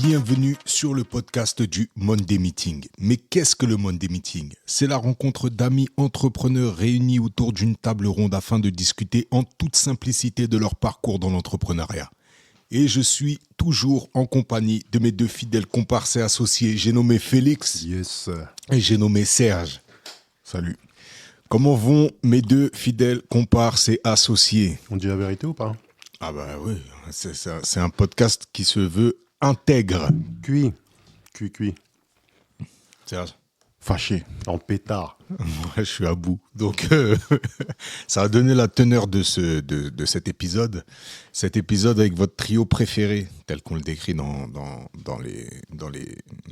Bienvenue sur le podcast du Monday Meeting. Mais qu'est-ce que le Monday Meeting ? C'est la rencontre d'amis entrepreneurs réunis autour d'une table ronde afin de discuter en toute simplicité de leur parcours dans l'entrepreneuriat. Et je suis toujours en compagnie de mes deux fidèles comparses et associés. J'ai nommé Félix et j'ai nommé Serge. Salut. Comment vont mes deux fidèles comparses et associés ? On dit la vérité ou pas ? Ah bah oui, c'est un podcast qui se veut intègre. Cuit. Serge ? Fâché. En pétard. Moi, je suis à bout. Donc, ça a donné la teneur de cet épisode. Cet épisode avec votre trio préféré, tel qu'on le décrit dans les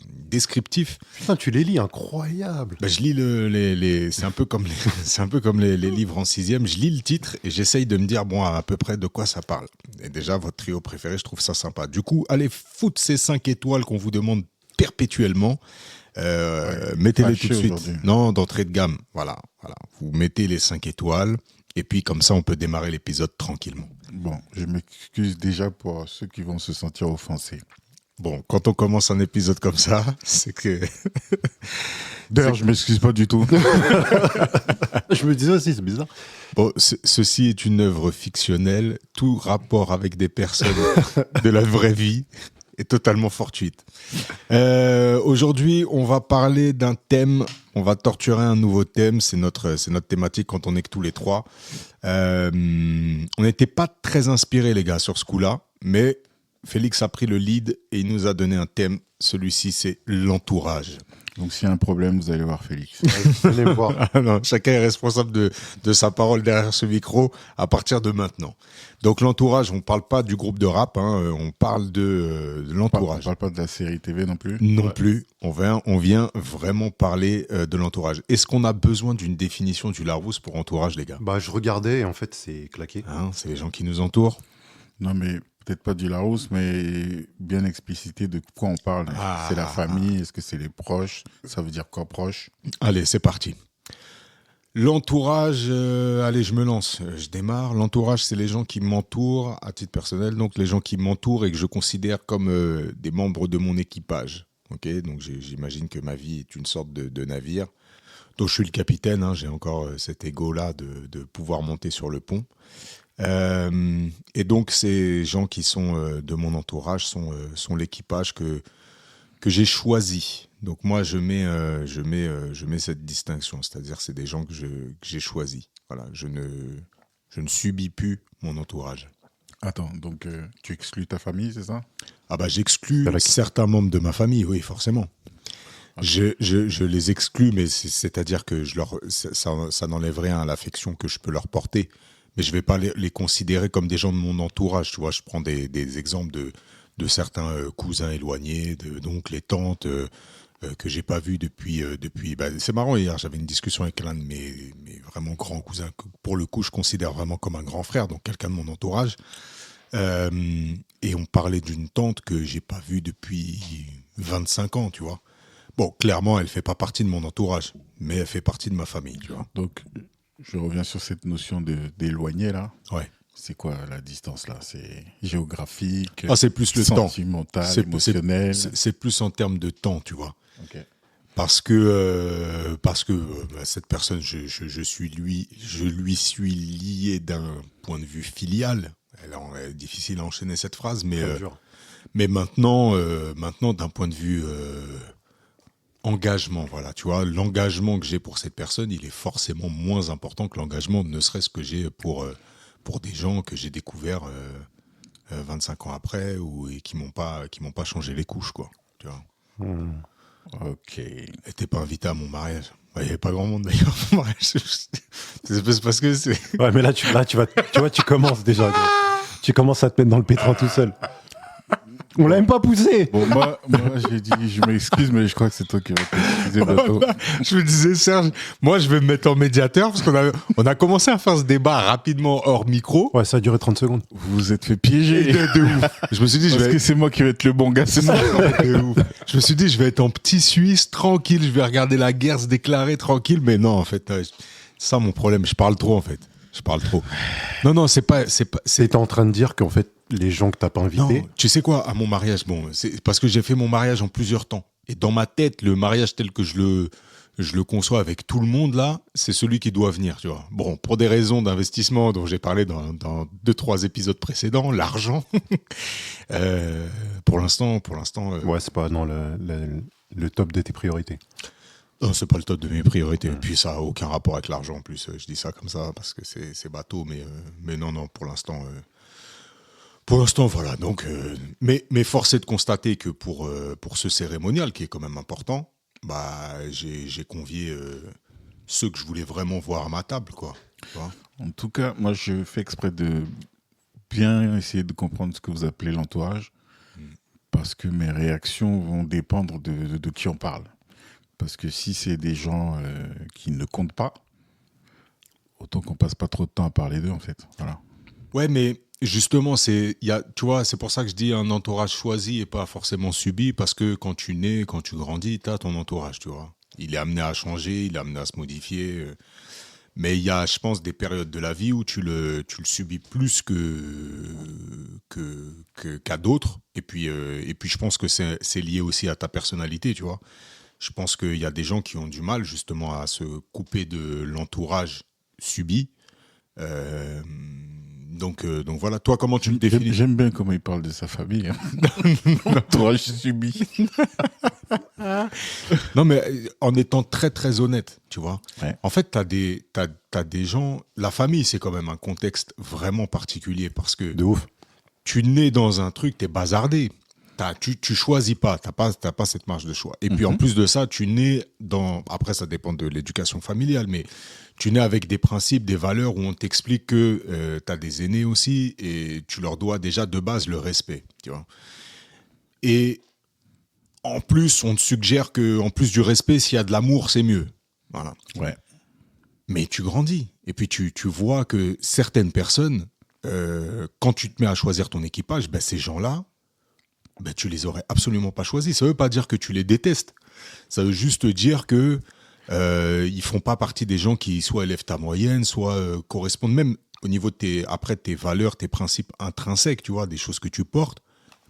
descriptifs. Putain, tu les lis, incroyable. Ben, je lis c'est un peu comme les livres en 6e. Je lis le titre et j'essaye de me dire, bon, à peu près de quoi ça parle. Et déjà, votre trio préféré, je trouve ça sympa. Du coup, allez foutre ces 5 étoiles qu'on vous demande perpétuellement. Mettez-les tout de suite. Non, d'entrée de gamme. Voilà. Vous mettez les 5 étoiles et puis comme ça, on peut démarrer l'épisode tranquillement. Bon, je m'excuse déjà pour ceux qui vont se sentir offensés. Bon, quand on commence un épisode comme ça, c'est que... D'ailleurs, je m'excuse pas du tout. Je me disais aussi, c'est bizarre. Bon, ceci est une œuvre fictionnelle. Tout rapport avec des personnes de la vraie vie est totalement fortuite. Aujourd'hui, on va parler d'un thème. On va torturer un nouveau thème. C'est notre thématique quand on est que tous les trois. On n'était pas très inspirés, les gars, sur ce coup-là. Mais Félix a pris le lead et il nous a donné un thème. Celui-ci, c'est l'entourage. Donc, s'il y a un problème, vous allez voir Félix. Venez me voir. Non, chacun est responsable de sa parole derrière ce micro à partir de maintenant. Donc l'entourage, on ne parle pas du groupe de rap, on parle de l'entourage. On ne parle pas de la série TV non plus. Non plus, on vient vraiment parler de l'entourage. Est-ce qu'on a besoin d'une définition du Larousse pour entourage, les gars ? Bah, je regardais et en fait, c'est claqué. C'est les gens qui nous entourent ? Non, mais peut-être pas du Larousse, mais bien explicité de quoi on parle. C'est la famille, est-ce que c'est les proches ? Ça veut dire quoi, proche ? Allez, c'est parti. L'entourage, allez, je me lance, je démarre. L'entourage, c'est les gens qui m'entourent à titre personnel, donc les gens qui m'entourent et que je considère comme des membres de mon équipage. Okay, donc j'imagine que ma vie est une sorte de navire. Donc je suis le capitaine, j'ai encore cet ego-là de pouvoir monter sur le pont. Et donc ces gens qui sont de mon entourage sont l'équipage que j'ai choisi. Donc moi je mets cette distinction, c'est-à-dire c'est des gens que j'ai choisis. Voilà, je ne subis plus mon entourage. Attends, donc tu exclus ta famille, c'est ça ? Ah bah j'exclus certains membres de ma famille, oui, forcément. Okay. Je les exclus, mais c'est-à-dire que ça n'enlève rien à l'affection que je peux leur porter. Mais je ne vais pas les considérer comme des gens de mon entourage. Tu vois, je prends des exemples de certains cousins éloignés, d'oncles et tantes que j'ai pas vus depuis. C'est marrant, hier, j'avais une discussion avec l'un de mes vraiment grands cousins, que pour le coup, je considère vraiment comme un grand frère, donc quelqu'un de mon entourage. Et on parlait d'une tante que j'ai pas vue depuis 25 ans, tu vois. Bon, clairement, elle fait pas partie de mon entourage, mais elle fait partie de ma famille, tu vois. Donc, je reviens sur cette notion d'éloigné, là. Ouais. C'est quoi la distance, là ? C'est géographique, c'est plus le sentimental, émotionnel. C'est plus en termes de temps, tu vois. Okay. Parce que cette personne, je lui suis lié d'un point de vue filial. Elle est difficile à enchaîner cette phrase, mais maintenant, d'un point de vue engagement, voilà, tu vois, l'engagement que j'ai pour cette personne, il est forcément moins important que l'engagement, ne serait-ce que j'ai pour des gens que j'ai découverts 25 ans après et qui m'ont pas changé les couches, quoi, tu vois. Ok. Et t'es pas invité à mon mariage. Il n'y avait pas grand monde d'ailleurs à mon mariage. C'est parce que c'est... Ouais, mais là, tu vois, tu commences déjà. Tu commences à te mettre dans le pétrin tout seul. On l'a même pas poussé. Bon, moi j'ai dit, je m'excuse, mais je crois que c'est toi qui vas t'excuser bientôt. Je me disais, Serge, moi, je vais me mettre en médiateur parce qu'on a commencé à faire ce débat rapidement hors micro. Ouais, ça a duré 30 secondes. Vous vous êtes fait piéger. De ouf. Je me suis dit, que c'est moi qui vais être le bon gars, c'est ça. De ouf. Je me suis dit, je vais être en petit Suisse, tranquille, je vais regarder la guerre se déclarer tranquille. Mais non, en fait, c'est ça mon problème. Je parle trop, en fait. Je parle trop. Non, c'est pas. T'es en train de dire qu'en fait, les gens que t'as pas invités. Non, tu sais quoi, à mon mariage, bon, c'est parce que j'ai fait mon mariage en plusieurs temps. Et dans ma tête, le mariage tel que je le conçois avec tout le monde là, c'est celui qui doit venir, tu vois. Bon, pour des raisons d'investissement dont j'ai parlé dans 2-3 épisodes précédents, l'argent. Pour l'instant. Ouais, c'est pas dans le top de tes priorités. Non, c'est pas le top de mes priorités. Et puis ça a aucun rapport avec l'argent en plus. Je dis ça comme ça parce que c'est bateau, mais non, pour l'instant. Pour l'instant, voilà. Donc, mais force est de constater que pour ce cérémonial qui est quand même important, bah j'ai convié ceux que je voulais vraiment voir à ma table, quoi. Tu vois. En tout cas, moi, je fais exprès de bien essayer de comprendre ce que vous appelez l'entourage, parce que mes réactions vont dépendre de qui on parle. Parce que si c'est des gens qui ne comptent pas, autant qu'on passe pas trop de temps à parler d'eux, en fait. Voilà. Ouais, mais justement, tu vois, c'est pour ça que je dis un entourage choisi et pas forcément subi, parce que quand tu nais, quand tu grandis, tu as ton entourage, tu vois. Il est amené à changer, il est amené à se modifier. Mais il y a, je pense, des périodes de la vie où tu le subis plus qu'à d'autres. Et puis, je pense que c'est lié aussi à ta personnalité, tu vois. Je pense qu'il y a des gens qui ont du mal, justement, à se couper de l'entourage subi. Donc voilà, toi, comment tu le définis ? J'aime bien comment il parle de sa famille. L'entourage subi. Non, mais en étant très, très honnête, tu vois. Ouais. En fait, t'as des gens... La famille, c'est quand même un contexte vraiment particulier parce que... De ouf. Tu nais dans un truc, t'es bazardé. Tu choisis pas, t'as pas cette marge de choix. Et puis en plus de ça, tu nais dans... Après, ça dépend de l'éducation familiale, mais tu nais avec des principes, des valeurs où on t'explique que t'as des aînés aussi et tu leur dois déjà de base le respect, tu vois. Et en plus, on te suggère que, en plus du respect, s'il y a de l'amour, c'est mieux. Voilà. Ouais. Mais tu grandis. Et puis tu vois que certaines personnes, quand tu te mets à choisir ton équipage, ben, ces gens-là, ben, tu les aurais absolument pas choisis. Ça veut pas dire que tu les détestes. Ça veut juste dire que ils font pas partie des gens qui soit élèvent ta moyenne, soit correspondent même au niveau de tes valeurs, tes principes intrinsèques, tu vois, des choses que tu portes.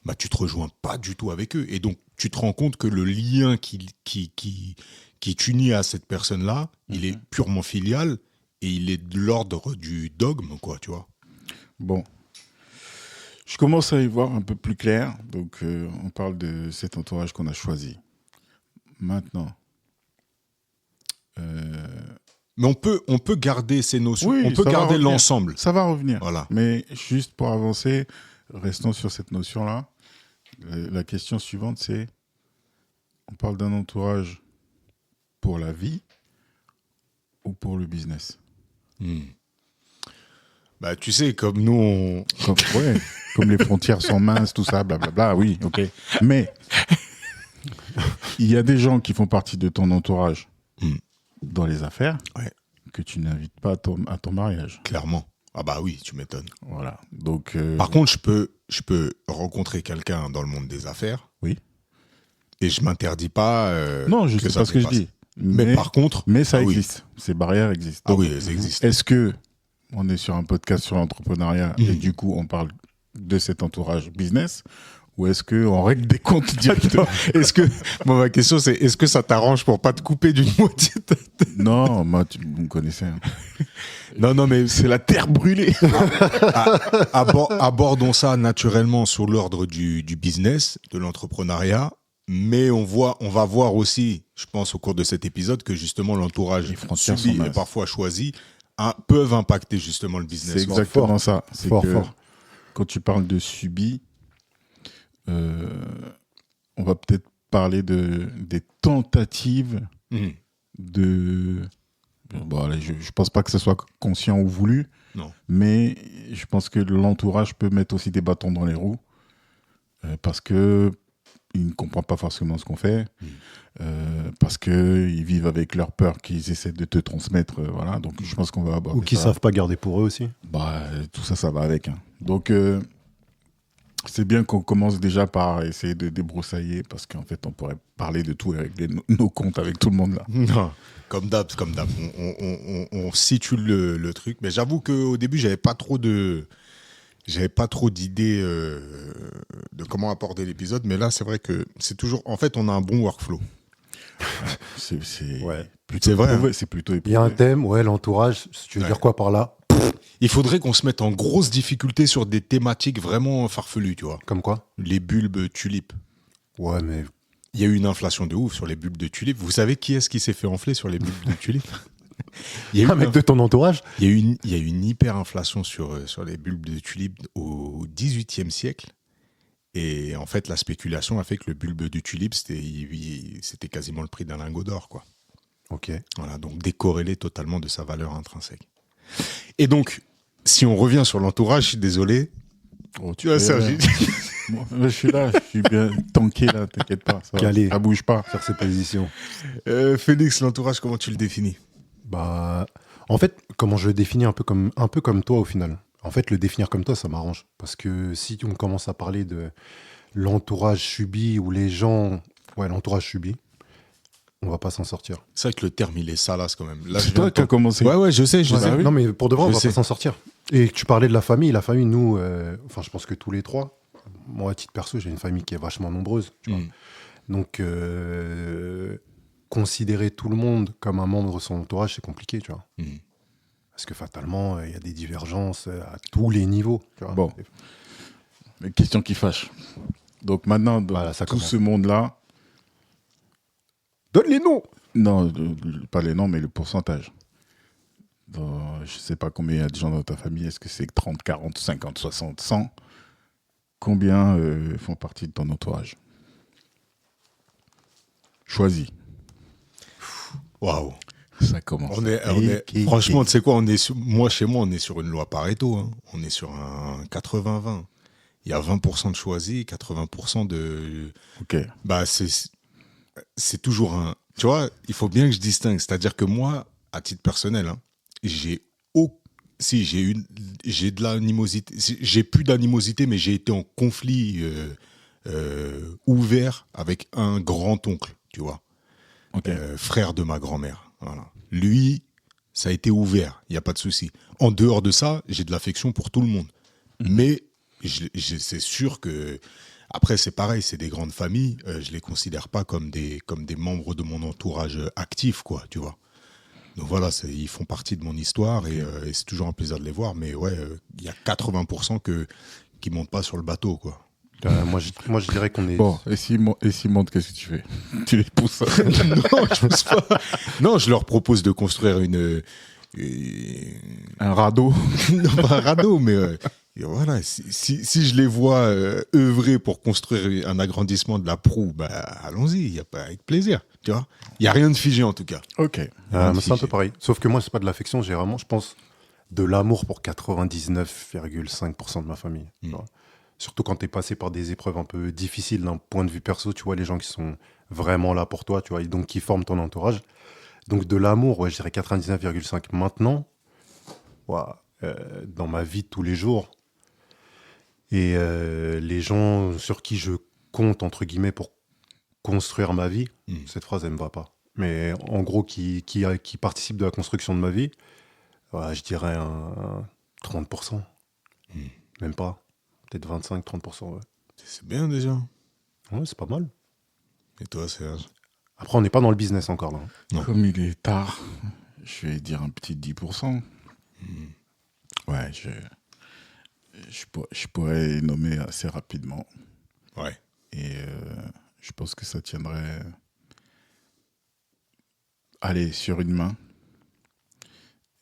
Bah, tu te rejoins pas du tout avec eux. Et donc, tu te rends compte que le lien qui t'unit à cette personne-là, il est purement filial et il est de l'ordre du dogme, quoi, tu vois. Bon. Je commence à y voir un peu plus clair. Donc, on parle de cet entourage qu'on a choisi. Maintenant. Mais on peut garder ces notions. Oui, on peut garder l'ensemble. Ça va revenir. Voilà. Mais juste pour avancer, restons sur cette notion-là. La question suivante, c'est, on parle d'un entourage pour la vie ou pour le business ? Bah, tu sais, comme nous, comme les frontières sont minces, tout ça, blablabla, oui, ok. Mais il y a des gens qui font partie de ton entourage dans les affaires que tu n'invites pas à ton mariage. Clairement. Ah bah oui, tu m'étonnes. Voilà. Donc, Par contre, je peux rencontrer quelqu'un dans le monde des affaires. Oui. Et je m'interdis pas. Non, je sais pas ce que je dis. Mais par contre. Mais ça existe. Ces barrières existent. Donc, oui, elles existent. Est-ce que on est sur un podcast sur l'entrepreneuriat et du coup on parle de cet entourage business, ou est-ce qu'on règle des comptes directement ? Ma question c'est, est-ce que ça t'arrange pour pas te couper d'une moitié de ta tête ? Non, moi vous me connaissez. Hein. Non, mais c'est la terre brûlée. Abordons ça naturellement sur l'ordre du business, de l'entrepreneuriat. Mais on va voir aussi, je pense, au cours de cet épisode, que justement l'entourage subi et parfois choisi peuvent impacter justement le business. C'est exactement ça. C'est fort. Quand tu parles de subi, on va peut-être parler des tentatives de... Bon, allez, je ne pense pas que ce soit conscient ou voulu, non. Mais je pense que l'entourage peut mettre aussi des bâtons dans les roues parce qu'il ne comprend pas forcément ce qu'on fait, parce qu'ils vivent avec leur peur qu'ils essaient de te transmettre. Voilà. Donc je pense qu'on va aborder ou qu'ils ne savent pas garder pour eux aussi. Bah, tout ça, ça va avec. Hein. Donc c'est bien qu'on commence déjà par essayer de débroussailler, parce qu'en fait, on pourrait parler de tout et régler nos comptes avec tout le monde là. Non, comme d'hab. On situe le truc. Mais j'avoue qu'au début, j'avais pas trop de j'avais pas trop d'idées de comment aborder l'épisode, mais là, c'est vrai que c'est toujours. En fait, on a un bon workflow. C'est Ouais. plutôt C'est vrai, éprouvé, c'est plutôt Il y a un éprouvé. thème, ouais, l'entourage. Tu veux Ouais. dire quoi par là? Il faudrait qu'on se mette en grosse difficulté sur des thématiques vraiment farfelues, tu vois. Comme quoi? Les bulbes tulipes. Ouais, mais Il y a eu une inflation de ouf sur les bulbes de tulipes. Vous savez qui est-ce qui s'est fait enfler sur les bulbes de tulipes? Il y a eu un mec de ton entourage? il y a eu une hyperinflation sur les bulbes de tulipes au XVIIIe siècle. Et en fait, la spéculation a fait que le bulbe de tulipe, c'était quasiment le prix d'un lingot d'or, quoi. Ok. Voilà, donc décorrélé totalement de sa valeur intrinsèque. Et donc, si on revient sur l'entourage, je suis désolé. Oh, Tu vois, Sergi. Moi, je suis là, je suis bien tanké là, t'inquiète pas. Calé. Ça bouge pas. Sur ses positions. Félix, l'entourage, comment tu le définis? Bah, en fait, comment je le définis un peu comme toi au final. En fait, le définir comme toi, ça m'arrange. Parce que si on commence à parler de l'entourage subi ou les gens... Ouais, l'entourage subi, on va pas s'en sortir. C'est vrai que le terme, il est salace quand même. Là, C'est toi qui as commencé. Ouais, je sais, je Ouais, sais. oui. Non, mais pour de vrai, on Je va sais. pas s'en sortir. Et tu parlais de la famille. La famille, nous, enfin, je pense que tous les trois, moi, à titre perso, j'ai une famille qui est vachement nombreuse. Tu vois. Mm. Donc, considérer tout le monde comme un membre de son entourage, c'est compliqué, tu vois. Mm. Parce que fatalement, il y a des divergences à tous les niveaux. Tu vois. Bon. Une question qui fâche. Donc maintenant, dans Voilà, ça tout commence. ce monde-là, Donne les noms. non, pas les noms, mais le pourcentage. Je sais pas combien il y a de gens dans ta famille. Est-ce que c'est 30, 40, 50, 60, 100? Combien font partie de ton entourage? Choisis. Waouh. Ça commence. Franchement, tu sais quoi, chez moi, on est sur une loi Pareto. Hein. On est sur un 80-20. Il y a 20% de choisis, 80% de. Ok. Bah, c'est toujours un. Tu vois, il faut bien que je distingue. C'est-à-dire que moi, à titre personnel, hein, si j'ai de l'animosité, j'ai plus d'animosité, mais j'ai été en conflit ouvert avec un grand-oncle, tu vois, Ok. frère de ma grand-mère. Voilà. Lui, ça a été ouvert, il n'y a pas de souci. En dehors de ça, j'ai de l'affection pour tout le monde. Mais c'est sûr que, après, c'est pareil, c'est des grandes familles, je les considère pas comme des membres de mon entourage actif, quoi, tu vois. Donc voilà, ils font partie de mon histoire et c'est toujours un plaisir de les voir. Mais ouais, il y a 80% qui montent pas sur le bateau, quoi. Moi, je dirais qu'on est... Bon, et s'ils montent, qu'est-ce que tu fais? Tu les pousses. Non, je pousse pas. Non, je leur propose de construire Un radeau. non, pas un radeau, mais et voilà, si je les vois œuvrer pour construire un agrandissement de la proue, bah, allons-y, y a pas, avec plaisir, tu vois. Il n'y a rien de figé en tout cas. Ok. mais c'est un peu pareil. Sauf que moi, c'est pas de l'affection, j'ai vraiment, je pense, de l'amour pour 99,5% de ma famille. Tu vois. Surtout quand tu es passé par des épreuves un peu difficiles d'un point de vue perso, tu vois, les gens qui sont vraiment là pour toi, tu vois, et donc qui forment ton entourage. Donc de l'amour, ouais, je dirais 99,5. Maintenant, ouais, dans ma vie de tous les jours, et les gens sur qui je compte, entre guillemets, pour construire ma vie, cette phrase, elle me va pas. Mais en gros, qui participe de la construction de ma vie, ouais, je dirais un 30%. Même pas. Peut-être 25-30%, ouais. C'est bien déjà. Ouais, c'est pas mal. Et toi, Serge? Après, on n'est pas dans le business encore, là. Non. Comme il est tard, je vais dire un petit 10%. Ouais, je pourrais nommer assez rapidement. Ouais. Et je pense que ça tiendrait... Allez, sur une main.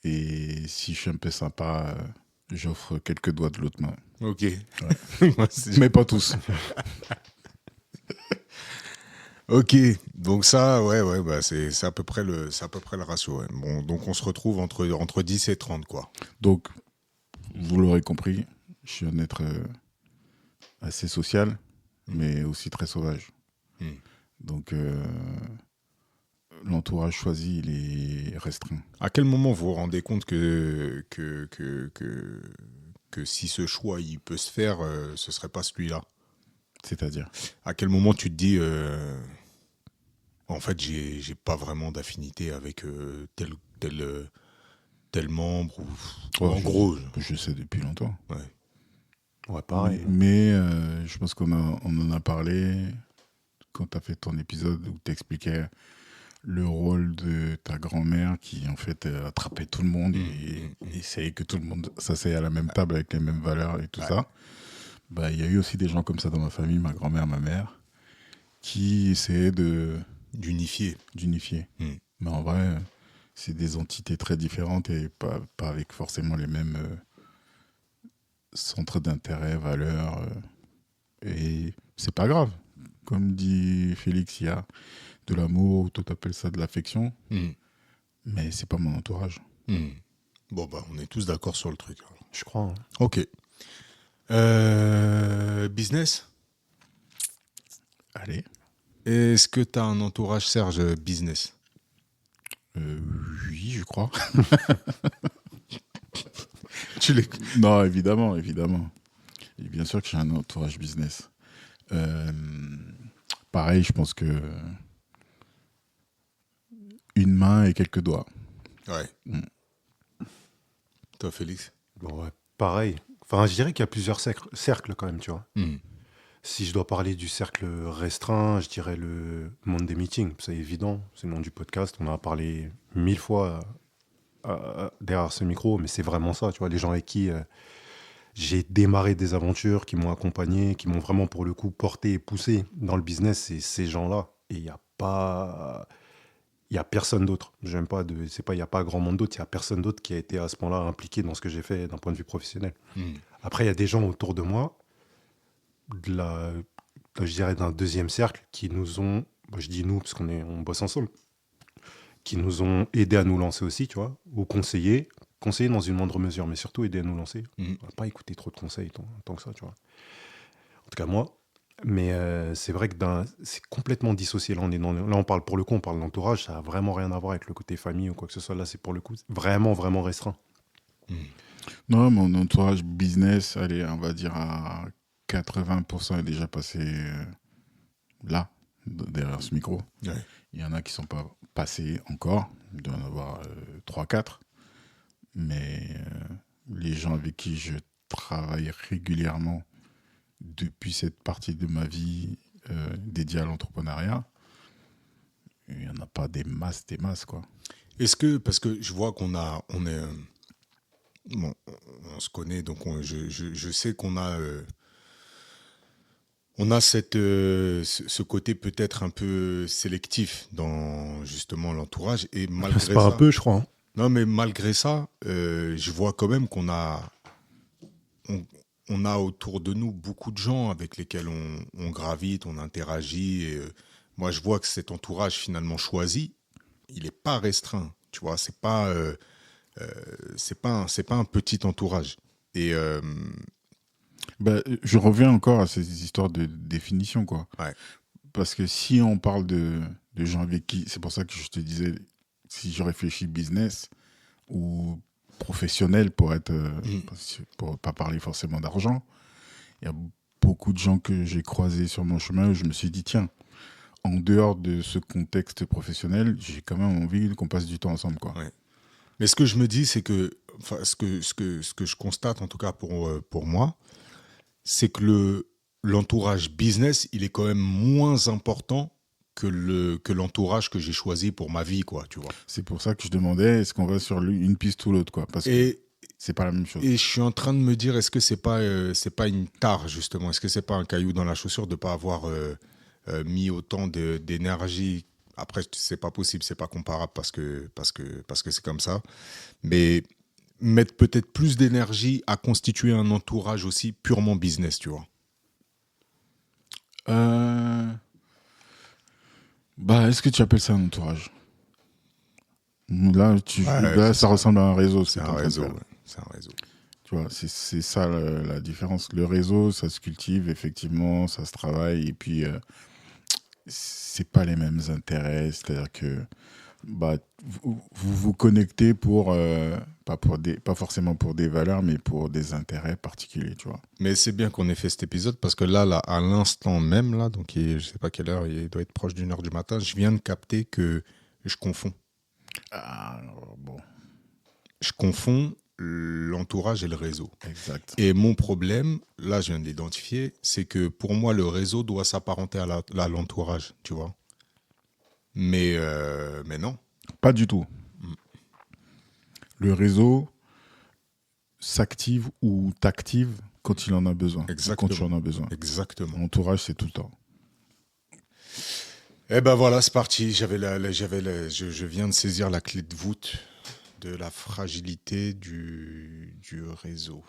Et si je suis un peu sympa, j'offre quelques doigts de l'autre main. Ok. Ouais. Mais pas tous. Ok, donc ça, ouais, bah c'est à peu près le ratio. Ouais. Bon, donc on se retrouve entre 10 et 30, quoi. Donc, vous l'aurez compris, je suis un être assez social, mais aussi très sauvage. Donc, l'entourage choisi, il est restreint. À quel moment vous vous rendez compte que si ce choix il peut se faire, ce serait pas celui-là? C'est-à-dire? À quel moment tu te dis, en fait, j'ai pas vraiment d'affinité avec tel membre ou en gros. Je sais depuis longtemps. Ouais. Ouais, pareil. Mais je pense qu'on en a parlé quand tu as fait ton épisode où tu expliquais le rôle de ta grand-mère qui, en fait, attrapait tout le monde et essayait que tout le monde s'asseye à la même table avec les mêmes valeurs et tout ça. Bah, il y a eu aussi des gens comme ça dans ma famille, ma grand-mère, ma mère, qui essayaient d'unifier. Mais en vrai, c'est des entités très différentes et pas avec forcément les mêmes centres d'intérêt, valeurs. Et c'est pas grave. Comme dit Félix, il y a de l'amour, toi t'appelles ça de l'affection, mais c'est pas mon entourage. Bon, bah, on est tous d'accord sur le truc. Alors. Je crois. Hein. Ok. Business ? Allez. Est-ce que tu as un entourage, Serge, business ? Oui, je crois. Tu les... Non, évidemment. Et bien sûr que j'ai un entourage business. Pareil, je pense que une main et quelques doigts. Ouais. Toi, Félix ? Bon, ouais, pareil. Enfin, je dirais qu'il y a plusieurs cercles quand même, tu vois. Si je dois parler du cercle restreint, je dirais le monde des meetings. C'est évident, c'est le nom du podcast. On en a parlé 1000 fois derrière ce micro, mais c'est vraiment ça, tu vois. Les gens avec qui j'ai démarré des aventures, qui m'ont accompagné, qui m'ont vraiment, pour le coup, porté et poussé dans le business, c'est ces gens-là. Et il n'y a pas... Il n'y a personne d'autre. J'aime pas de... C'est pas, il n'y a pas grand monde d'autre. Il n'y a personne d'autre qui a été à ce point-là impliqué dans ce que j'ai fait d'un point de vue professionnel. Après, il y a des gens autour de moi, je dirais d'un deuxième cercle, qui nous ont, je dis nous parce on bosse ensemble, qui nous ont aidés à nous lancer aussi, tu vois, ou conseillés dans une moindre mesure, mais surtout aidés à nous lancer. On va pas écouter trop de conseils tant que ça, tu vois. En tout cas, moi. Mais c'est vrai que c'est complètement dissocié. Là, on parle pour le coup, on parle d'entourage, ça n'a vraiment rien à voir avec le côté famille ou quoi que ce soit. Là, c'est pour le coup vraiment, vraiment restreint. Non, mon entourage business, allez, on va dire à 80% est déjà passé là, derrière ce micro. Ouais. Il y en a qui ne sont pas passés encore. Il doit y en avoir 3-4. Mais les gens avec qui je travaille régulièrement depuis cette partie de ma vie dédiée à l'entrepreneuriat, il n'y en a pas des masses, quoi. Est-ce que, parce que je vois on se connaît, donc je sais qu'on a... on a ce côté peut-être un peu sélectif dans justement l'entourage. Et malgré c'est pas ça, un peu, je crois. Hein. Non, mais malgré ça, je vois quand même qu'on a, on a autour de nous beaucoup de gens avec lesquels on gravite, on interagit. Et, moi, je vois que cet entourage finalement choisi, il n'est pas restreint. Tu vois, c'est pas un petit entourage. Et je reviens encore à ces histoires de définition, quoi. Ouais. Parce que si on parle de gens avec qui, c'est pour ça que je te disais, si je réfléchis business ou professionnel pour pas parler forcément d'argent, il y a beaucoup de gens que j'ai croisés sur mon chemin où je me suis dit, tiens, en dehors de ce contexte professionnel, j'ai quand même envie qu'on passe du temps ensemble, quoi. Ouais. Mais ce que je me dis, c'est que, enfin, ce que je constate, en tout cas pour moi, c'est que l'entourage business, il est quand même moins important que l'entourage que j'ai choisi pour ma vie, quoi, tu vois. C'est pour ça que je demandais, est-ce qu'on va sur une piste ou l'autre, quoi, parce que c'est pas la même chose. Et je suis en train de me dire, est-ce que c'est pas une tare, justement, est-ce que c'est pas un caillou dans la chaussure de pas avoir mis autant d'énergie. Après, c'est pas possible, c'est pas comparable parce que c'est comme ça. Mais mettre peut-être plus d'énergie à constituer un entourage aussi purement business, tu vois. Est-ce que tu appelles ça un entourage ? Là, ça ressemble à un réseau. C'est un réseau. Ouais. C'est un réseau. Tu vois, c'est ça la différence. Le réseau, ça se cultive, effectivement, ça se travaille, et puis c'est pas les mêmes intérêts. C'est-à-dire que vous vous connectez pas forcément pour des valeurs, mais pour des intérêts particuliers, tu vois. Mais c'est bien qu'on ait fait cet épisode parce que là, à l'instant même, là, donc je sais pas quelle heure, il doit être proche d'1h du matin, je viens de capter que je confonds. Ah, bon. Je confonds l'entourage et le réseau. Exact. Et mon problème, là, je viens de l'identifier, c'est que pour moi, le réseau doit s'apparenter à l'entourage, tu vois. Mais non. Pas du tout. Le réseau s'active ou t'active quand il en a besoin. Exactement. Quand tu en as besoin. Exactement. L'entourage, c'est tout le temps. Eh ben voilà, c'est parti. Je viens de saisir la clé de voûte de la fragilité du réseau.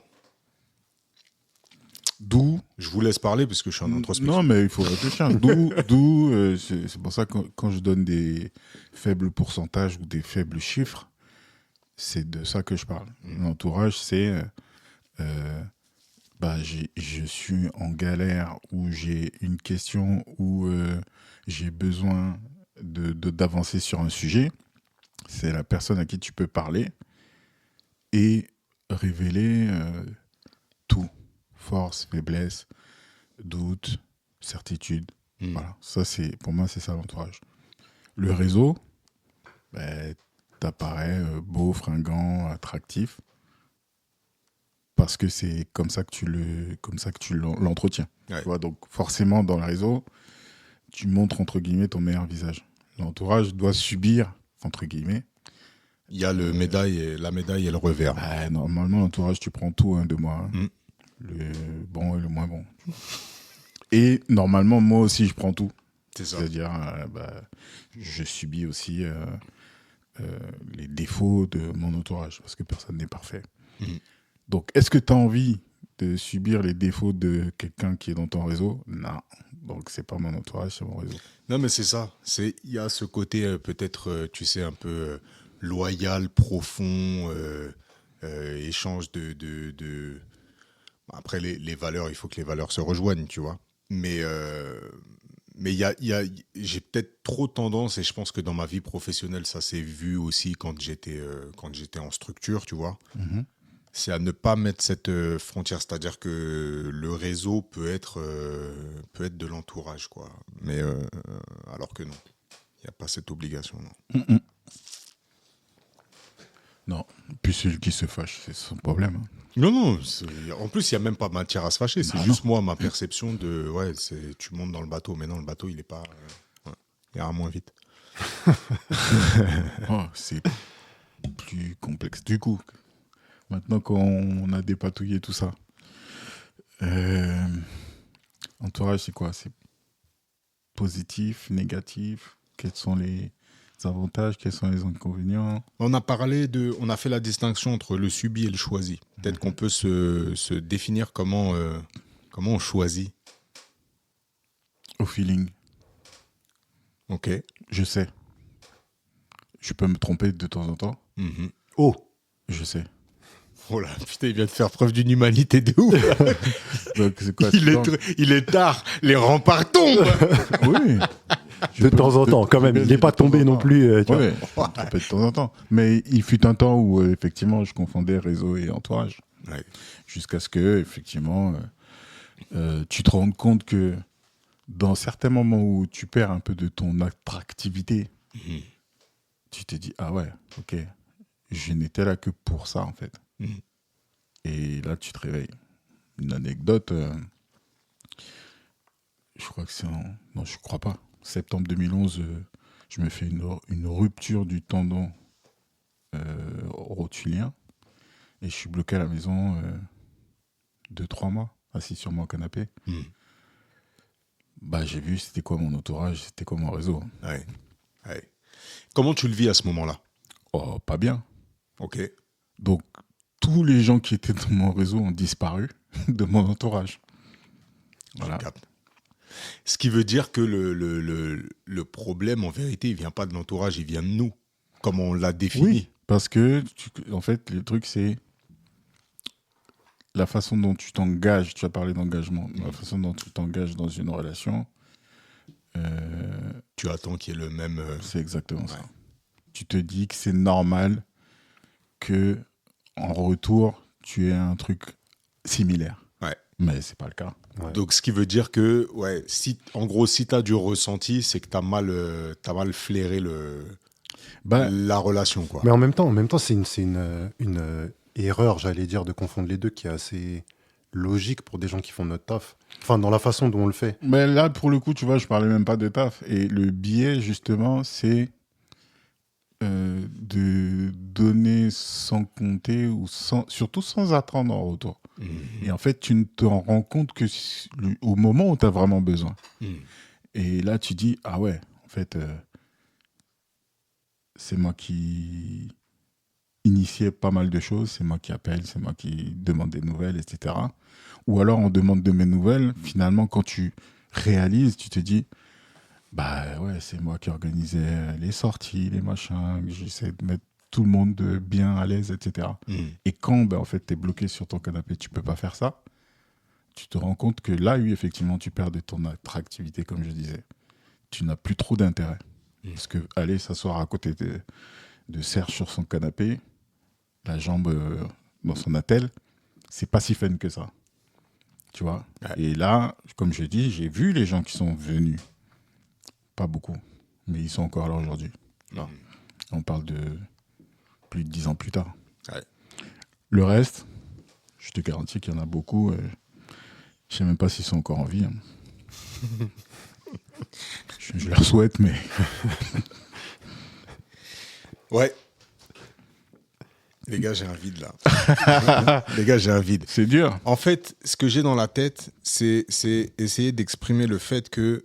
D'où... Je vous laisse parler parce que je suis en introspection. Non, mais il faut réfléchir. C'est pour ça que quand je donne des faibles pourcentages ou des faibles chiffres, c'est de ça que je parle. L'entourage, c'est... je suis en galère ou j'ai une question ou j'ai besoin d'avancer sur un sujet. C'est la personne à qui tu peux parler et révéler tout. Force, faiblesse, doute, certitude. Voilà. Ça, pour moi, c'est ça l'entourage. Le réseau, t'apparais beau, fringant, attractif. Parce que c'est comme ça que tu l'entretiens. Ouais. Tu vois, donc forcément, dans le réseau, tu montres, entre guillemets, ton meilleur visage. L'entourage doit subir, entre guillemets. Il y a la médaille et le revers. Normalement, l'entourage, tu prends tout de moi. Le bon et le moins bon. Et normalement, moi aussi, je prends tout. C'est ça. C'est-à-dire, je subis aussi les défauts de mon entourage, parce que personne n'est parfait. Donc, est-ce que tu as envie de subir les défauts de quelqu'un qui est dans ton réseau? Non. Donc, c'est pas mon entourage, c'est mon réseau. Non, mais c'est ça. Il y a ce côté peut-être, tu sais, un peu loyal, profond, échange de... Après, les valeurs, il faut que les valeurs se rejoignent, tu vois. Mais j'ai peut-être trop tendance, et je pense que dans ma vie professionnelle, ça s'est vu aussi quand j'étais en structure, tu vois. C'est à ne pas mettre cette frontière, c'est-à-dire que le réseau peut être de l'entourage, quoi. Mais alors que non, il n'y a pas cette obligation, non. Non, puis celui qui se fâche, c'est son problème. Non, en plus, il n'y a même pas matière à se fâcher. C'est juste non. moi, ma perception de... Ouais, tu montes dans le bateau, mais non, le bateau, il n'est pas... il ira moins vite. C'est plus complexe. Du coup, maintenant qu'on a dépatouillé tout ça, entourage, c'est quoi? C'est positif, négatif? Quels sont les avantages? Quels sont les inconvénients? On a fait la distinction entre le subi et le choisi. Peut-être qu'on peut se définir comment on choisit. Au feeling. Ok. Je sais. Je peux me tromper de temps en temps. Oh. Je sais. Oh là, putain, il vient de faire preuve d'une humanité de ouf. Donc, c'est quoi, il est tard, les remparts tombent. Oui. De temps en temps, quand même. Il n'est pas tombé non plus. Oui, de temps en temps. Mais il fut un temps où, effectivement, je confondais réseau et entourage. Ouais. Jusqu'à ce que, effectivement, tu te rendes compte que dans certains moments où tu perds un peu de ton attractivité, tu te dis, ah ouais, ok, je n'étais là que pour ça, en fait. Et là, tu te réveilles. Une anecdote, je crois que c'est non, je crois pas. Septembre 2011, je me fais une rupture du tendon rotulien et je suis bloqué à la maison 2-3 mois, assis sur mon canapé. J'ai vu c'était quoi mon entourage, c'était quoi mon réseau. Ouais. Comment tu le vis à ce moment-là? Oh, pas bien. Ok. Donc, tous les gens qui étaient dans mon réseau ont disparu de mon entourage. Voilà. Ce qui veut dire que le problème, en vérité, il ne vient pas de l'entourage, il vient de nous, comme on l'a défini. Oui, parce que, en fait, le truc, c'est la façon dont tu t'engages. Tu as parlé d'engagement. La façon dont tu t'engages dans une relation. Tu attends qu'il y ait le même... C'est exactement ça. Tu te dis que c'est normal que en retour, tu aies un truc similaire. Ouais. Mais c'est pas le cas. Ouais. Donc, ce qui veut dire que, si tu as du ressenti, c'est que tu as mal flairé la relation, quoi. Mais en même temps, c'est une erreur, j'allais dire, de confondre les deux, qui est assez logique pour des gens qui font notre taf. Enfin, dans la façon dont on le fait. Mais là, pour le coup, tu vois, je parlais même pas de taf. Et le biais, justement, c'est de donner sans compter ou surtout sans attendre en retour. Et en fait, tu ne te rends compte que au moment où tu as vraiment besoin. Et là, tu dis, ah ouais, en fait, c'est moi qui initiais pas mal de choses, c'est moi qui appelle, c'est moi qui demande des nouvelles, etc. Ou alors, on demande de mes nouvelles. Finalement, quand tu réalises, tu te dis, bah ouais, c'est moi qui organisais les sorties, les machins, j'essaie de mettre tout le monde bien à l'aise, etc. Et quand, ben, en fait, tu es bloqué sur ton canapé, tu peux pas faire ça, tu te rends compte que là, oui, effectivement, tu perds de ton attractivité, comme je disais. Tu n'as plus trop d'intérêt. Parce que aller s'asseoir à côté de Serge sur son canapé, la jambe dans son attelle, c'est pas si fun que ça. Tu vois. Et là, comme je dis, j'ai vu les gens qui sont venus. Pas beaucoup, mais ils sont encore là aujourd'hui. On parle de plus de 10 ans plus tard. Ouais. Le reste, je te garantis qu'il y en a beaucoup. Je sais même pas s'ils sont encore en vie. Hein. je leur souhaite, mais... Ouais. Les gars, j'ai un vide là. Les gars, j'ai un vide. C'est dur. En fait, ce que j'ai dans la tête, c'est essayer d'exprimer le fait que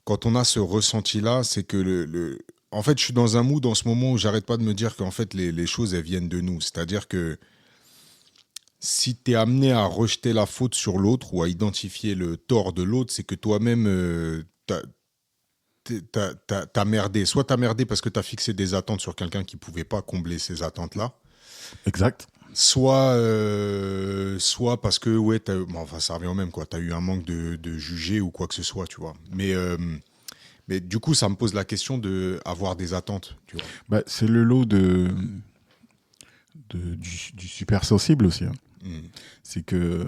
quand on a ce ressenti-là, c'est que en fait, je suis dans un mood en ce moment où j'arrête pas de me dire qu'en fait, les choses, elles viennent de nous. C'est-à-dire que si tu es amené à rejeter la faute sur l'autre ou à identifier le tort de l'autre, c'est que toi-même, t'as merdé. Soit t'as merdé parce que t'as fixé des attentes sur quelqu'un qui pouvait pas combler ces attentes-là. Exact. Soit parce que, ouais, enfin, ça revient au même, quoi. T'as eu un manque de juger ou quoi que ce soit, tu vois. Mais du coup, ça me pose la question d'avoir des attentes, tu vois. Bah, c'est le lot du super sensible aussi. Hein. C'est que,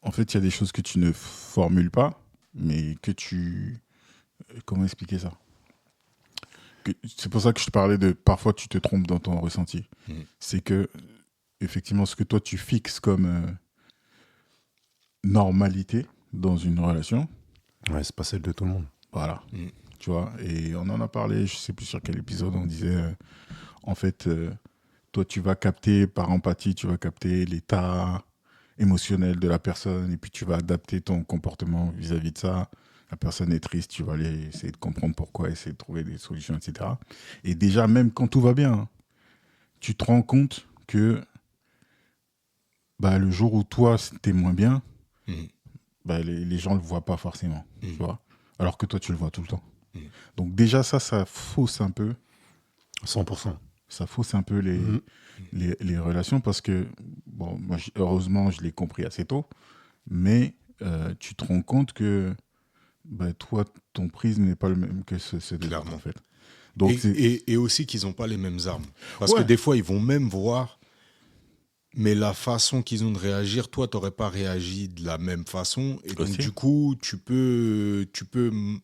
en fait, il y a des choses que tu ne formules pas, mais que tu... Comment expliquer ça ? C'est pour ça que je te parlais de parfois tu te trompes dans ton ressenti. C'est que, effectivement, ce que toi tu fixes comme normalité dans une relation. Ouais, c'est pas celle de tout le monde. Voilà. Tu vois, et on en a parlé, je sais plus sur quel épisode, on disait, en fait, toi tu vas capter par empathie, tu vas capter l'état émotionnel de la personne et puis tu vas adapter ton comportement vis-à-vis de ça. La personne est triste, tu vas aller essayer de comprendre pourquoi, essayer de trouver des solutions, etc. Et déjà, même quand tout va bien, tu te rends compte que bah, le jour où toi, t'es moins bien, bah, les gens ne le voient pas forcément. Tu vois, alors que toi, tu le vois tout le temps. Donc déjà, ça fausse un peu. 100%. Ça fausse un peu les relations parce que, bon, moi, heureusement, je l'ai compris assez tôt, mais tu te rends compte que bah, toi, ton prisme n'est pas le même que ceux des autres, en fait. Donc, et aussi qu'ils n'ont pas les mêmes armes. Parce que des fois, ils vont même voir, mais la façon qu'ils ont de réagir, toi, tu n'aurais pas réagi de la même façon. Et donc, du coup, tu peux,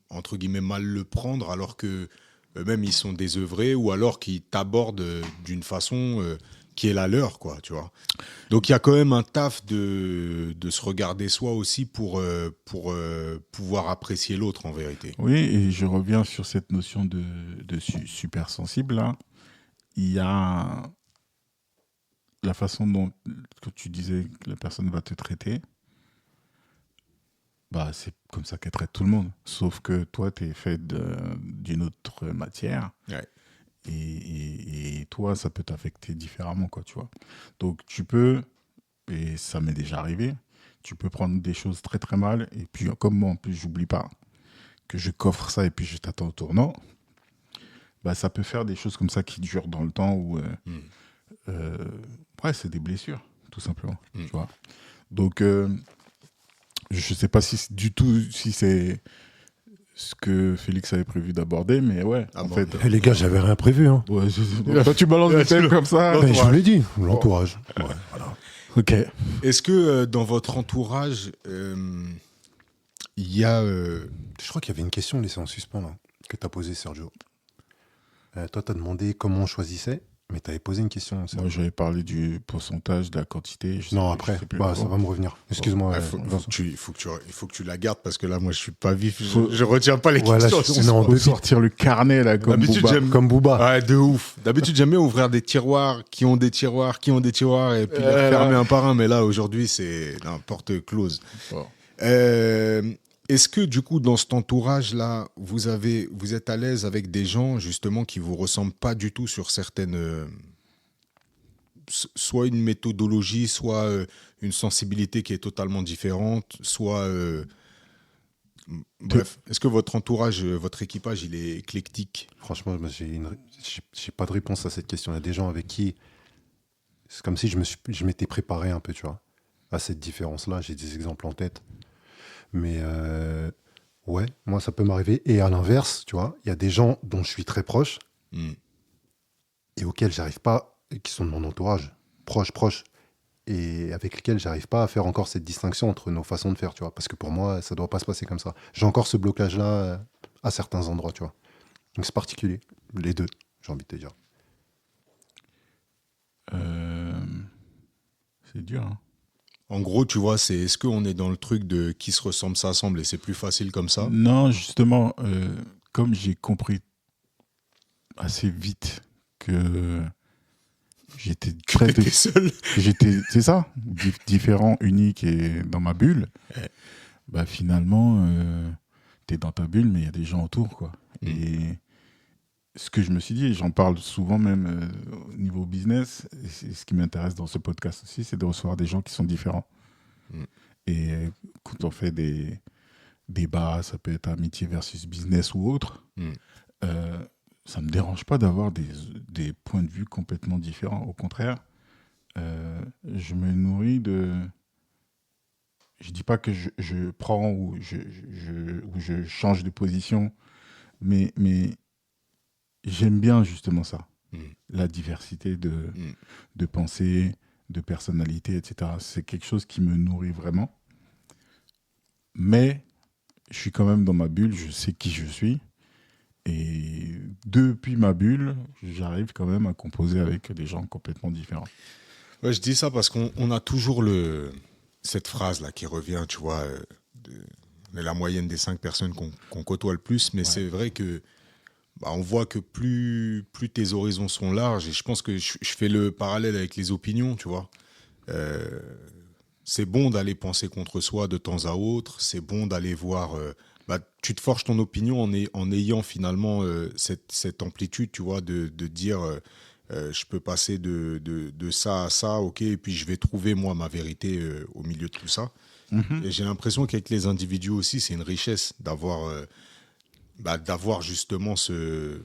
entre guillemets, mal le prendre alors que eux-mêmes, ils sont désœuvrés ou alors qu'ils t'abordent d'une façon... qui est la leur, quoi, tu vois. Donc, il y a quand même un taf de se regarder soi aussi pour pouvoir apprécier l'autre, en vérité. Oui, et je reviens sur cette notion de super sensible, là. Il y a la façon dont, que tu disais que la personne va te traiter, bah, c'est comme ça qu'elle traite tout le monde. Sauf que toi, tu es fait d'une autre matière. Ouais. Et toi, ça peut t'affecter différemment, quoi, tu vois. Donc, tu peux, et ça m'est déjà arrivé, tu peux prendre des choses très, très mal. Et puis, comme moi, en plus, j'oublie pas que je coffre ça et puis je t'attends au tournant, bah, ça peut faire des choses comme ça qui durent dans le temps où, ouais, c'est des blessures, tout simplement, tu vois. Donc, je sais pas si du tout, si c'est ce que Félix avait prévu d'aborder, mais ouais, en fait... Les gars, j'avais rien prévu. Hein. Ouais, toi, tu balances des thèmes comme ça. Mais je vous l'ai dit, l'entourage. Ouais, voilà. Ok. Est-ce que dans votre entourage, il y a... Je crois qu'il y avait une question laissée en suspens, là, que tu as posée, Sergio. Toi, tu as demandé comment on choisissait. Mais t'avais posé une question. Moi, j'avais parlé du pourcentage, de la quantité. Non, après, ça va me revenir. Excuse-moi. Il faut que tu la gardes parce que là, moi, je suis pas vif. Je retiens pas les Voilà, questions. On peut sortir le carnet, là, comme Booba. Comme Booba. Ouais, de ouf. D'habitude, j'aime bien ouvrir des tiroirs qui ont des tiroirs et puis les fermer un par un. Mais là, aujourd'hui, c'est porte close. Bon. Est-ce que, du coup, dans cet entourage-là, vous êtes à l'aise avec des gens, justement, qui vous ressemblent pas du tout sur certaines... soit une méthodologie, soit une sensibilité qui est totalement différente, soit... Bref, est-ce que votre entourage, votre équipage, il est éclectique? Franchement, j'ai pas de réponse à cette question. Il y a des gens avec qui... C'est comme si je m'étais préparé un peu, tu vois, à cette différence-là. J'ai des exemples en tête. Mais ouais, moi, ça peut m'arriver. Et à l'inverse, tu vois, il y a des gens dont je suis très proche et auxquels j'arrive pas, et qui sont de mon entourage, proche, et avec lesquels j'arrive pas à faire encore cette distinction entre nos façons de faire, tu vois. Parce que pour moi, ça doit pas se passer comme ça. J'ai encore ce blocage-là à certains endroits, tu vois. Donc c'est particulier. Les deux, j'ai envie de te dire. C'est dur, hein. En gros, tu vois, est-ce qu'on est dans le truc de qui se ressemble s'assemble et c'est plus facile comme ça? Non, justement, comme j'ai compris assez vite que j'étais T'es seul. c'est ça, différent, unique et dans ma bulle. Ouais. Bah finalement, t'es dans ta bulle, mais il y a des gens autour, quoi. Et ce que je me suis dit, et j'en parle souvent même au niveau business, et c'est ce qui m'intéresse dans ce podcast aussi, c'est de recevoir des gens qui sont différents. Et quand on fait des débats, ça peut être amitié versus business ou autre, ça ne me dérange pas d'avoir des points de vue complètement différents. Au contraire, je me nourris de... Je ne dis pas que je prends ou je change de position, mais j'aime bien justement ça. La diversité de pensée, de personnalité, etc. C'est quelque chose qui me nourrit vraiment. Mais je suis quand même dans ma bulle, je sais qui je suis. Et depuis ma bulle, j'arrive quand même à composer avec des gens complètement différents. Ouais, je dis ça parce qu'on a toujours cette phrase-là qui revient, tu vois, la moyenne des 5 personnes qu'on côtoie le plus. Mais c'est vrai que on voit que plus tes horizons sont larges, et je pense que je fais le parallèle avec les opinions, tu vois. C'est bon d'aller penser contre soi de temps à autre, c'est bon d'aller voir... tu te forges ton opinion en ayant finalement cette amplitude, tu vois, de dire je peux passer de ça à ça, ok, et puis je vais trouver moi ma vérité au milieu de tout ça. Et j'ai l'impression qu'avec les individus aussi, c'est une richesse d'avoir justement cette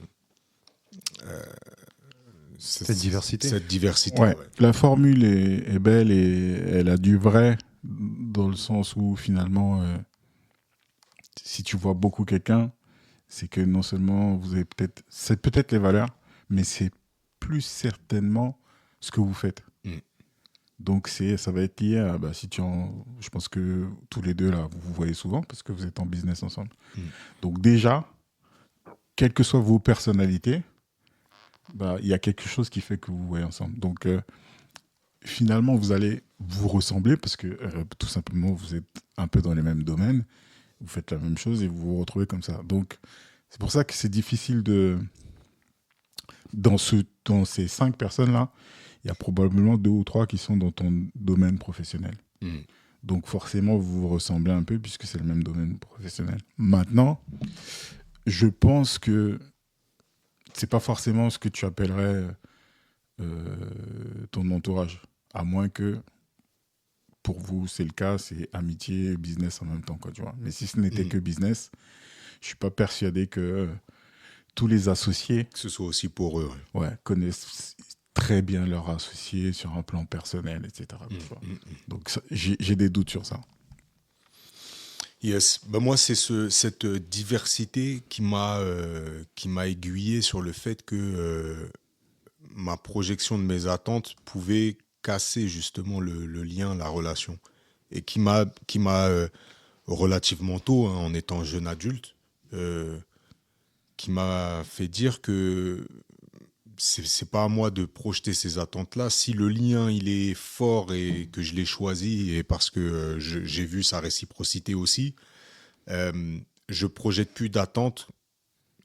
diversité. Cette diversité. Ouais. La formule est belle et elle a du vrai, dans le sens où finalement, si tu vois beaucoup quelqu'un, c'est que non seulement c'est peut-être les valeurs, mais c'est plus certainement ce que vous faites. Donc ça va être lié à, je pense que tous les deux là, vous vous voyez souvent parce que vous êtes en business ensemble. Donc déjà, quelles que soient vos personnalités, il y a quelque chose qui fait que vous voyez ensemble. Donc finalement, vous allez vous ressembler parce que tout simplement, vous êtes un peu dans les mêmes domaines, vous faites la même chose et vous vous retrouvez comme ça. Donc c'est pour ça que c'est difficile dans ces 5 personnes-là, il y a probablement 2 ou 3 qui sont dans ton domaine professionnel. Donc forcément, vous vous ressemblez un peu puisque c'est le même domaine professionnel. Maintenant, je pense que c'est pas forcément ce que tu appellerais ton entourage. À moins que, pour vous, c'est le cas, c'est amitié et business en même temps, quoi, tu vois. Mais si ce n'était que business, je suis pas persuadé que tous les associés... Que ce soit aussi pour eux. Connaissent très bien leurs associés sur un plan personnel, etc. Donc j'ai des doutes sur ça. Yes. Moi, c'est cette diversité qui m'a aiguillé sur le fait que ma projection de mes attentes pouvait casser justement le lien, la relation. Et qui m'a relativement tôt, en étant jeune adulte, qui m'a fait dire que c'est pas à moi de projeter ces attentes-là. Si le lien il est fort et que je l'ai choisi et parce que j'ai vu sa réciprocité aussi, je projette plus d'attentes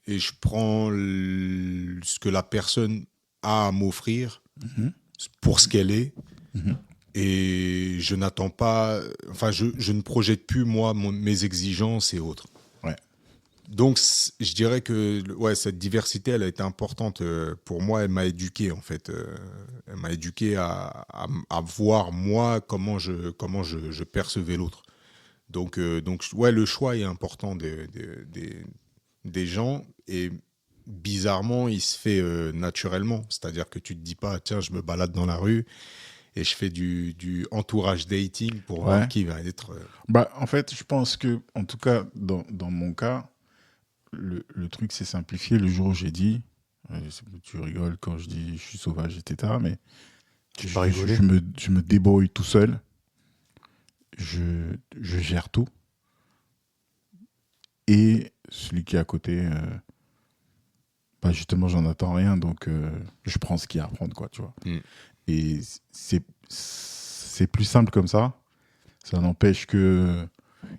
et je prends ce que la personne a à m'offrir pour ce qu'elle est. Et je n'attends pas, enfin, je ne projette plus, moi, mes exigences et autres. Ouais. Donc, je dirais que cette diversité, elle a été importante pour moi. Elle m'a éduqué, en fait. Elle m'a éduqué à voir, moi, comment je percevais l'autre. Donc, le choix est important des gens. Et bizarrement, il se fait naturellement. C'est-à-dire que tu ne te dis pas, tiens, je me balade dans la rue et je fais du entourage dating pour voir qui va être... En fait, je pense que, en tout cas, dans mon cas, le truc s'est simplifié le jour où j'ai dit, tu rigoles quand je dis je suis sauvage, etc. Mais je me débrouille tout seul, je gère tout. Et celui qui est à côté, justement, j'en attends rien, donc je prends ce qu'il y a à prendre, quoi, tu vois. Et c'est plus simple comme ça. Ça n'empêche que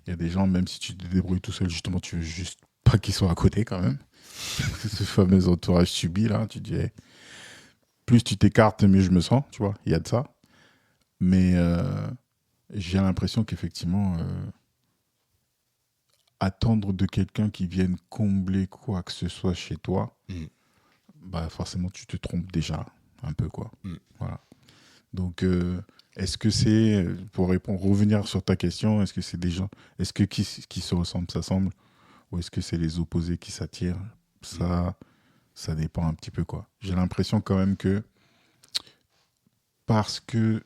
il y a des gens, même si tu te débrouilles tout seul, justement, tu veux juste pas qu'ils soient à côté quand même. Ce fameux entourage subi, là, tu dis, plus tu t'écartes, mieux je me sens, tu vois, il y a de ça. Mais j'ai l'impression qu'effectivement, attendre de quelqu'un qui vienne combler quoi que ce soit chez toi, forcément, tu te trompes déjà un peu, quoi. Voilà. Donc, est-ce que c'est, pour revenir sur ta question, est-ce que c'est des gens, est-ce que qui se ressemblent s'assemblent, ou est-ce que c'est les opposés qui s'attirent? Ça dépend un petit peu, quoi. J'ai l'impression quand même que, parce que,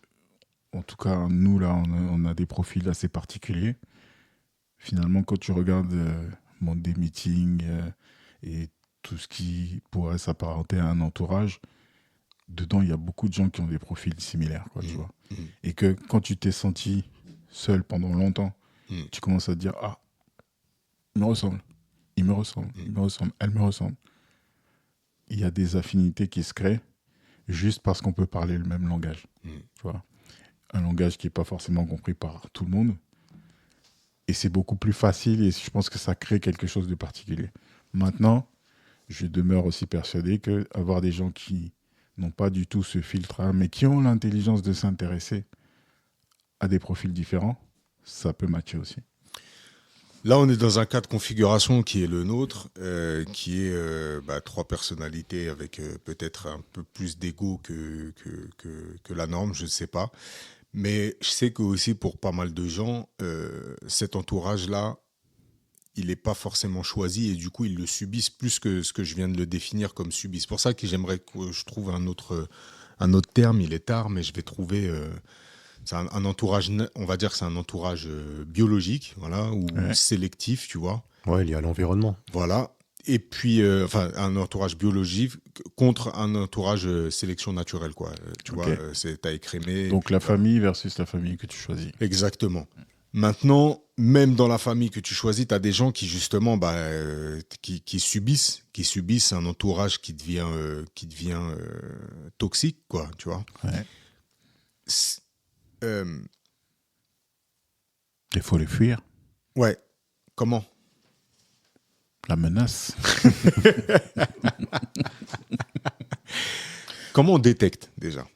en tout cas, nous, là, on a des profils assez particuliers. Finalement, quand tu regardes le monde des meetings et tout ce qui pourrait s'apparenter à un entourage, dedans, il y a beaucoup de gens qui ont des profils similaires, quoi, tu vois. Et que quand tu t'es senti seul pendant longtemps, tu commences à te dire, ah, il me ressemble, il me ressemble, il me ressemble, elle me ressemble. Il y a des affinités qui se créent juste parce qu'on peut parler le même langage, tu vois. Un langage qui n'est pas forcément compris par tout le monde. Et c'est beaucoup plus facile et je pense que ça crée quelque chose de particulier. Maintenant, je demeure aussi persuadé qu'avoir des gens qui n'ont pas du tout ce filtre-là, mais qui ont l'intelligence de s'intéresser à des profils différents, ça peut matcher aussi. Là, on est dans un cas de configuration qui est le nôtre, qui est 3 personnalités avec peut-être un peu plus d'ego que la norme, je ne sais pas. Mais je sais que aussi pour pas mal de gens, cet entourage-là, il n'est pas forcément choisi et du coup, ils le subissent plus que ce que je viens de le définir comme subissent. C'est pour ça que j'aimerais que je trouve un autre terme. Il est tard, mais je vais trouver... c'est un entourage, on va dire que c'est un entourage biologique, voilà, ou sélectif, tu vois. Ouais, lié à l'environnement. Voilà. Et puis, un entourage biologique contre un entourage sélection naturelle, quoi. Tu vois, c'est taille crémée. Donc la famille versus la famille que tu choisis. Exactement. Maintenant, même dans la famille que tu choisis, tu as des gens qui, justement, qui subissent un entourage qui devient toxique, quoi, tu vois. Ouais. Il faut les fuir. Ouais. Comment ? La menace. Comment on détecte, déjà ?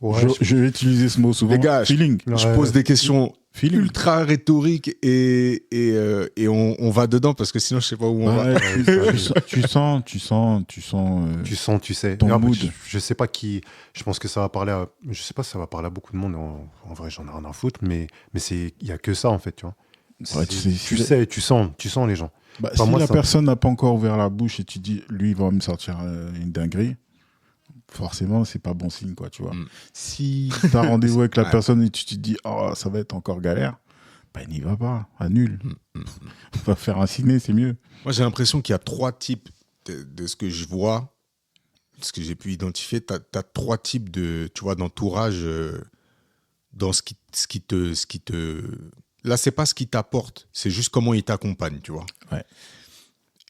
Je vais utiliser ce mot souvent. Les gars, feeling. Je pose des questions ultra rhétoriques et on va dedans parce que sinon je sais pas où on va. Tu sens, tu sais. Ton mood. Je sais pas qui. Je pense que ça va parler à. Je sais pas si ça va parler à beaucoup de monde. En vrai, j'en ai rien à foutre, mais il y a que ça en fait, tu vois. Ouais, tu sens les gens. Si la personne n'a pas encore ouvert la bouche et tu dis, lui, il va me sortir une dinguerie, forcément, c'est pas bon signe, quoi, tu vois. Si tu as rendez-vous avec la personne et tu te dis, oh, ça va être encore galère, n'y va pas, annule. Va faire un ciné, c'est mieux. Moi, j'ai l'impression qu'il y a 3 types de ce que je vois, ce que j'ai pu identifier. Tu as 3 types d'entourage dans ce qui te... Là, c'est pas ce qui t'apporte, c'est juste comment il t'accompagne, tu vois. Ouais.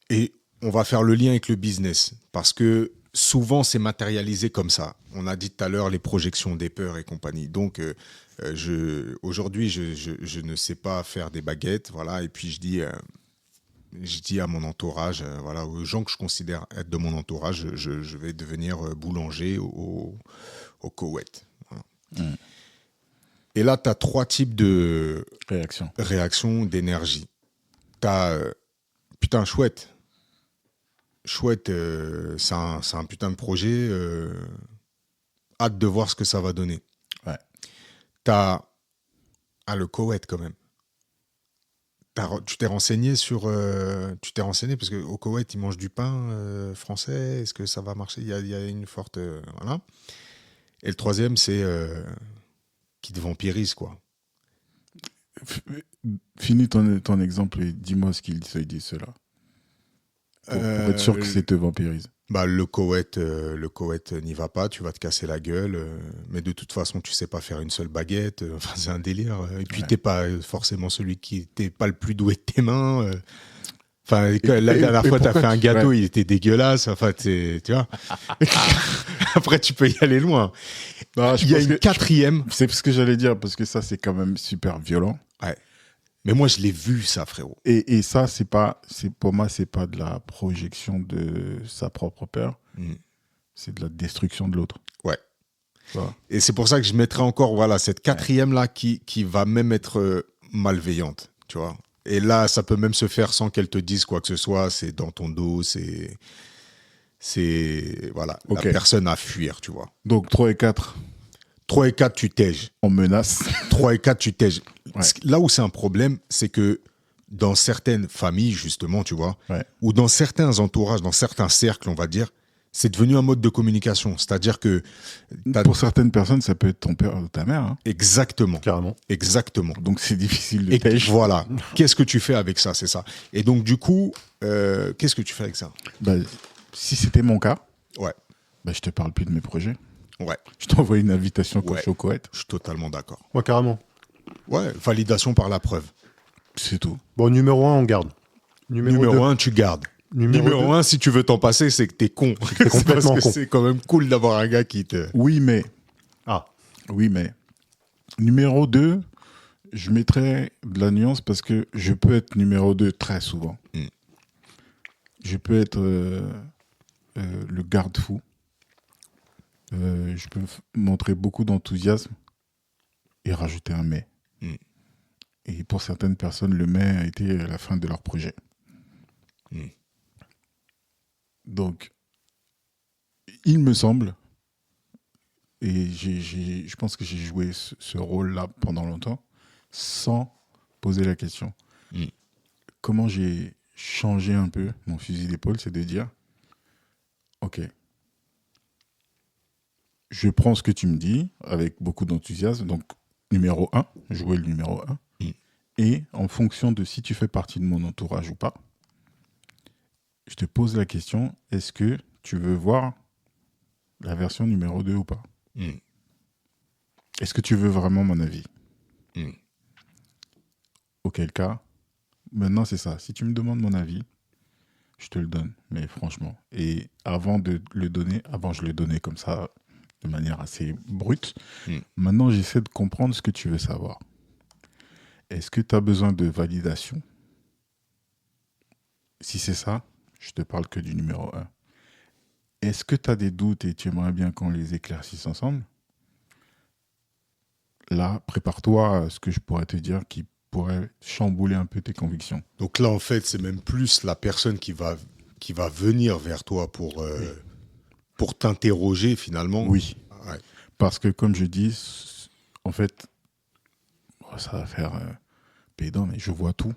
Et on va faire le lien avec le business parce que souvent, c'est matérialisé comme ça. On a dit tout à l'heure les projections des peurs et compagnie. Donc, aujourd'hui, je ne sais pas faire des baguettes. Voilà. Et puis, je dis à mon entourage, voilà, aux gens que je considère être de mon entourage, je vais devenir boulanger au Koweït. Voilà. Et là, tu as 3 types de réactions d'énergie. Tu as, putain, chouette, c'est un putain de projet, hâte de voir ce que ça va donner. Ouais. T'as le Koweït quand même. Tu t'es renseigné parce qu'au Koweït, ils mangent du pain français. Est-ce que ça va marcher ? Il y a une forte... voilà. Et le troisième, c'est qui te vampirise, quoi. Finis ton exemple et dis-moi ce qu'il dit cela. Pour être sûr que c'est te vampirise. Bah, le Koweït n'y va pas, tu vas te casser la gueule, mais de toute façon, tu sais pas faire une seule baguette, enfin, c'est un délire. Et puis, t'es pas forcément celui t'es pas le plus doué de tes mains. Enfin, la dernière fois, t'as fait un gâteau, il était dégueulasse. Enfin, tu vois. Après, tu peux y aller loin. Non, il y a une 4e. C'est ce que j'allais dire, parce que ça, c'est quand même super violent. Ouais. Mais moi, je l'ai vu, ça, frérot. Et ça, pour moi, c'est pas de la projection de sa propre peur. C'est de la destruction de l'autre. Ouais. Voilà. Et c'est pour ça que je mettrais encore, voilà, cette 4e-là qui va même être malveillante, tu vois. Et là, ça peut même se faire sans qu'elle te dise quoi que ce soit. C'est dans ton dos, c'est voilà, okay. La personne à fuir, tu vois. Donc 3 et 4. 3 et 4, tu tèges. On menace. 3 et 4, tu tèges. Ouais. Là où c'est un problème, c'est que dans certaines familles, justement, tu vois, ou dans certains entourages, dans certains cercles, on va dire, c'est devenu un mode de communication. C'est-à-dire que... Pour certaines personnes, ça peut être ton père ou ta mère. Hein. Exactement. Carrément. Exactement. Donc c'est difficile de tège. Voilà. Qu'est-ce que tu fais avec ça, c'est ça. Et donc, du coup, qu'est-ce que tu fais avec ça ? Bah, si c'était mon cas, ouais. Bah, je te parle plus de mes projets. Ouais. Je t'envoie une invitation quand je suis au Koweït. Je suis totalement d'accord. Ouais, carrément. Ouais, validation par la preuve. C'est tout. Bon, numéro 1, on garde. Numéro 1, tu gardes. Numéro 1, si tu veux t'en passer, c'est que t'es con. T'es complètement con. C'est quand même cool d'avoir un gars qui te... Oui, mais... Ah. Oui, mais... Numéro 2, je mettrais de la nuance parce que je peux être numéro 2 très souvent. Je peux être le garde-fou. Je peux montrer beaucoup d'enthousiasme et rajouter un mais. Et pour certaines personnes, le mais a été la fin de leur projet. Donc, il me semble, et je pense que j'ai joué ce rôle-là pendant longtemps, sans poser la question. Comment j'ai changé un peu mon fusil d'épaule, c'est de dire, ok, je prends ce que tu me dis avec beaucoup d'enthousiasme. Donc, numéro 1, jouer le numéro 1. Et en fonction de si tu fais partie de mon entourage ou pas, je te pose la question, est-ce que tu veux voir la version numéro 2 ou pas ? Est-ce que tu veux vraiment mon avis ? Auquel cas, maintenant c'est ça. Si tu me demandes mon avis, je te le donne, mais franchement. Et avant de le donner, avant je le donnais comme ça, de manière assez brute. Maintenant, j'essaie de comprendre ce que tu veux savoir. Est-ce que tu as besoin de validation ? Si c'est ça, je te parle que du numéro 1. Est-ce que tu as des doutes et tu aimerais bien qu'on les éclaircisse ensemble ? Là, prépare-toi à ce que je pourrais te dire qui pourrait chambouler un peu tes convictions. Donc là, en fait, c'est même plus la personne qui va venir vers toi pour t'interroger finalement. Oui. Ouais. Parce que comme je dis, en fait, ça va faire pédant, mais je vois tout.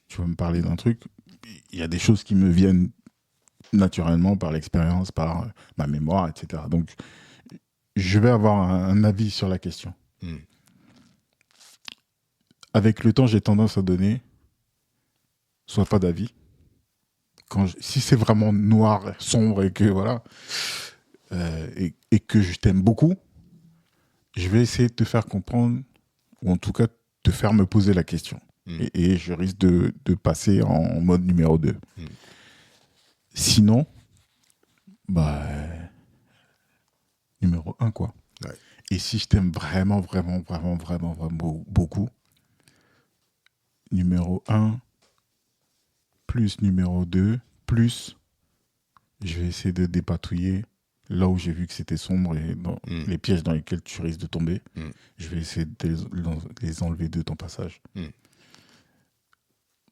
Tu vas me parler d'un truc, il y a des choses qui me viennent naturellement par l'expérience, par ma mémoire, etc. Donc, je vais avoir un avis sur la question. Avec le temps, j'ai tendance à donner soit pas d'avis. Si c'est vraiment noir, sombre et que voilà, et que je t'aime beaucoup, je vais essayer de te faire comprendre, ou en tout cas te faire me poser la question. Et je risque de passer en mode numéro 2. Sinon, numéro 1, quoi. Ouais. Et si je t'aime vraiment beaucoup, numéro 1, plus numéro 2, plus je vais essayer de dépatouiller là où j'ai vu que c'était sombre et dans les pièges dans lesquels tu risques de tomber. Je vais essayer de les enlever de ton passage.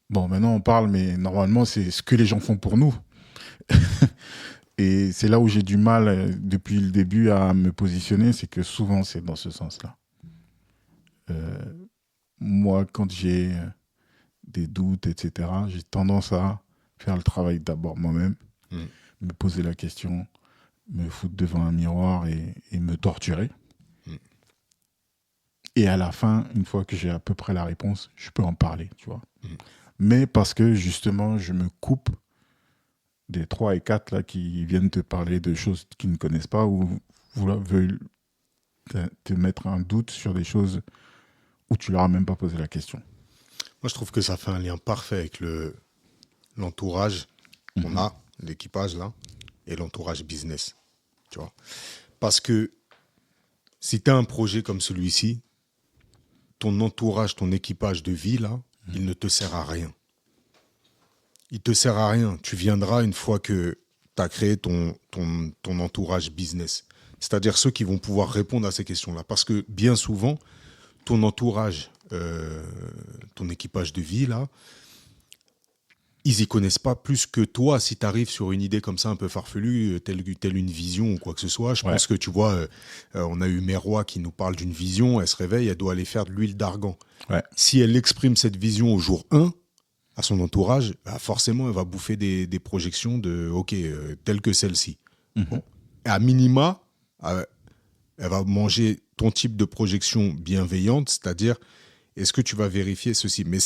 Bon, maintenant on parle, mais normalement c'est ce que les gens font pour nous. Et c'est là où j'ai du mal depuis le début à me positionner, c'est que souvent c'est dans ce sens-là. Moi, quand j'ai des doutes, etc., j'ai tendance à faire le travail d'abord moi-même, me poser la question, me foutre devant un miroir et me torturer. Et à la fin, une fois que j'ai à peu près la réponse, je peux en parler, tu vois. Mais parce que justement, je me coupe des 3 et 4 là, qui viennent te parler de choses qu'ils ne connaissent pas ou veulent te mettre un doute sur des choses où tu leur as même pas posé la question. Moi, je trouve que ça fait un lien parfait avec l'entourage qu'on a, l'équipage là, et l'entourage business. Tu vois. Parce que si tu as un projet comme celui-ci, ton entourage, ton équipage de vie là, il ne te sert à rien. Il te sert à rien. Tu viendras une fois que tu as créé ton entourage business. C'est-à-dire ceux qui vont pouvoir répondre à ces questions-là. Parce que bien souvent, ton entourage, ton équipage de vie, là, ils y connaissent pas plus que toi. Si tu arrives sur une idée comme ça un peu farfelue, telle une vision ou quoi que ce soit, je pense que tu vois, on a eu Meroy qui nous parle d'une vision, elle se réveille, elle doit aller faire de l'huile d'argan. Ouais. Si elle exprime cette vision au jour 1, à son entourage, forcément, elle va bouffer des projections telles que celle-ci. Bon. À minima, elle va manger ton type de projection bienveillante, c'est-à-dire, est-ce que tu vas vérifier ceci ? Mais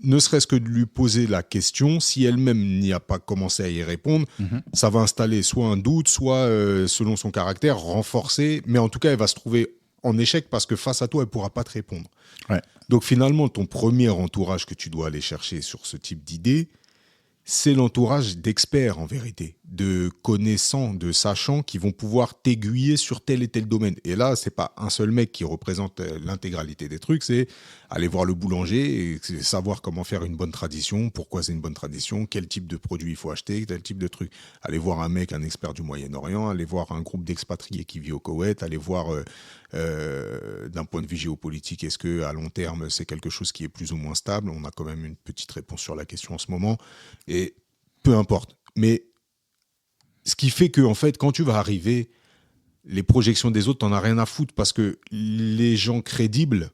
ne serait-ce que de lui poser la question, si elle-même n'y a pas commencé à y répondre, ça va installer soit un doute, soit, selon son caractère, renforcer, mais en tout cas, elle va se trouver en échec parce que face à toi, elle ne pourra pas te répondre. Ouais. Donc finalement, ton premier entourage que tu dois aller chercher sur ce type d'idée, c'est l'entourage d'experts en vérité, de connaissants, de sachants qui vont pouvoir t'aiguiller sur tel et tel domaine. Et là, c'est pas un seul mec qui représente l'intégralité des trucs, c'est aller voir le boulanger et savoir comment faire une bonne tradition, pourquoi c'est une bonne tradition, quel type de produit il faut acheter, tel type de truc. Aller voir un mec, un expert du Moyen-Orient, aller voir un groupe d'expatriés qui vit au Koweït, aller voir d'un point de vue géopolitique, est-ce qu'à long terme, c'est quelque chose qui est plus ou moins stable ? On a quand même une petite réponse sur la question en ce moment. Et peu importe. Mais ce qui fait que, en fait, quand tu vas arriver, les projections des autres, t'en as rien à foutre parce que les gens crédibles,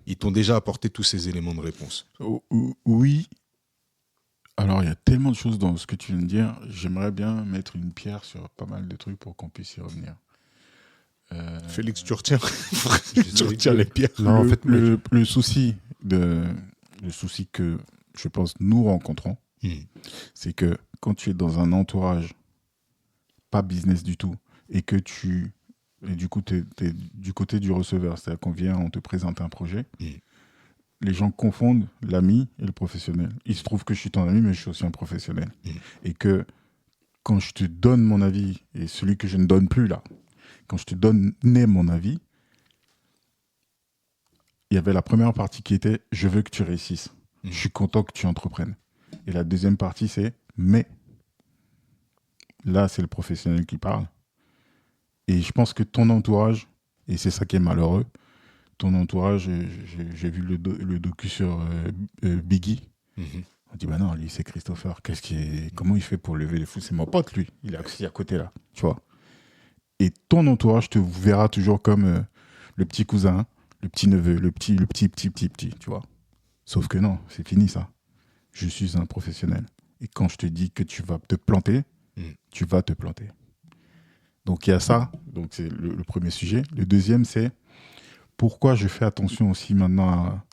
ils t'ont déjà apporté tous ces éléments de réponse. Oui. Alors, il y a tellement de choses dans ce que tu viens de dire. J'aimerais bien mettre une pierre sur pas mal de trucs pour qu'on puisse y revenir. Félix, tu retiens les pierres. Non, en fait, le souci que je pense nous rencontrons, c'est que quand tu es dans un entourage pas business du tout et que et du coup tu es du côté du receveur, c'est-à-dire on te présente un projet, les gens confondent l'ami et le professionnel. Il se trouve que je suis ton ami mais je suis aussi un professionnel et que quand je te donne mon avis et celui que je ne donne plus là, quand je te donnais mon avis, il y avait la première partie qui était « je veux que tu réussisses, je suis content que tu entreprennes ». Et la deuxième partie, c'est « mais ». Là, c'est le professionnel qui parle. Et je pense que ton entourage, et c'est ça qui est malheureux, ton entourage, j'ai vu le docu sur Biggie. On dit, bah non, lui, c'est Christopher. Comment il fait pour lever les fous ? C'est mon pote, lui. Il est assis à côté, là. Tu vois ? Et ton entourage te verra toujours comme le petit cousin, le petit neveu, le petit, tu vois. Sauf que non, c'est fini ça. Je suis un professionnel. Et quand je te dis que tu vas te planter, tu vas te planter. Donc il y a ça, donc c'est le premier sujet. Le deuxième, c'est pourquoi je fais attention aussi maintenant à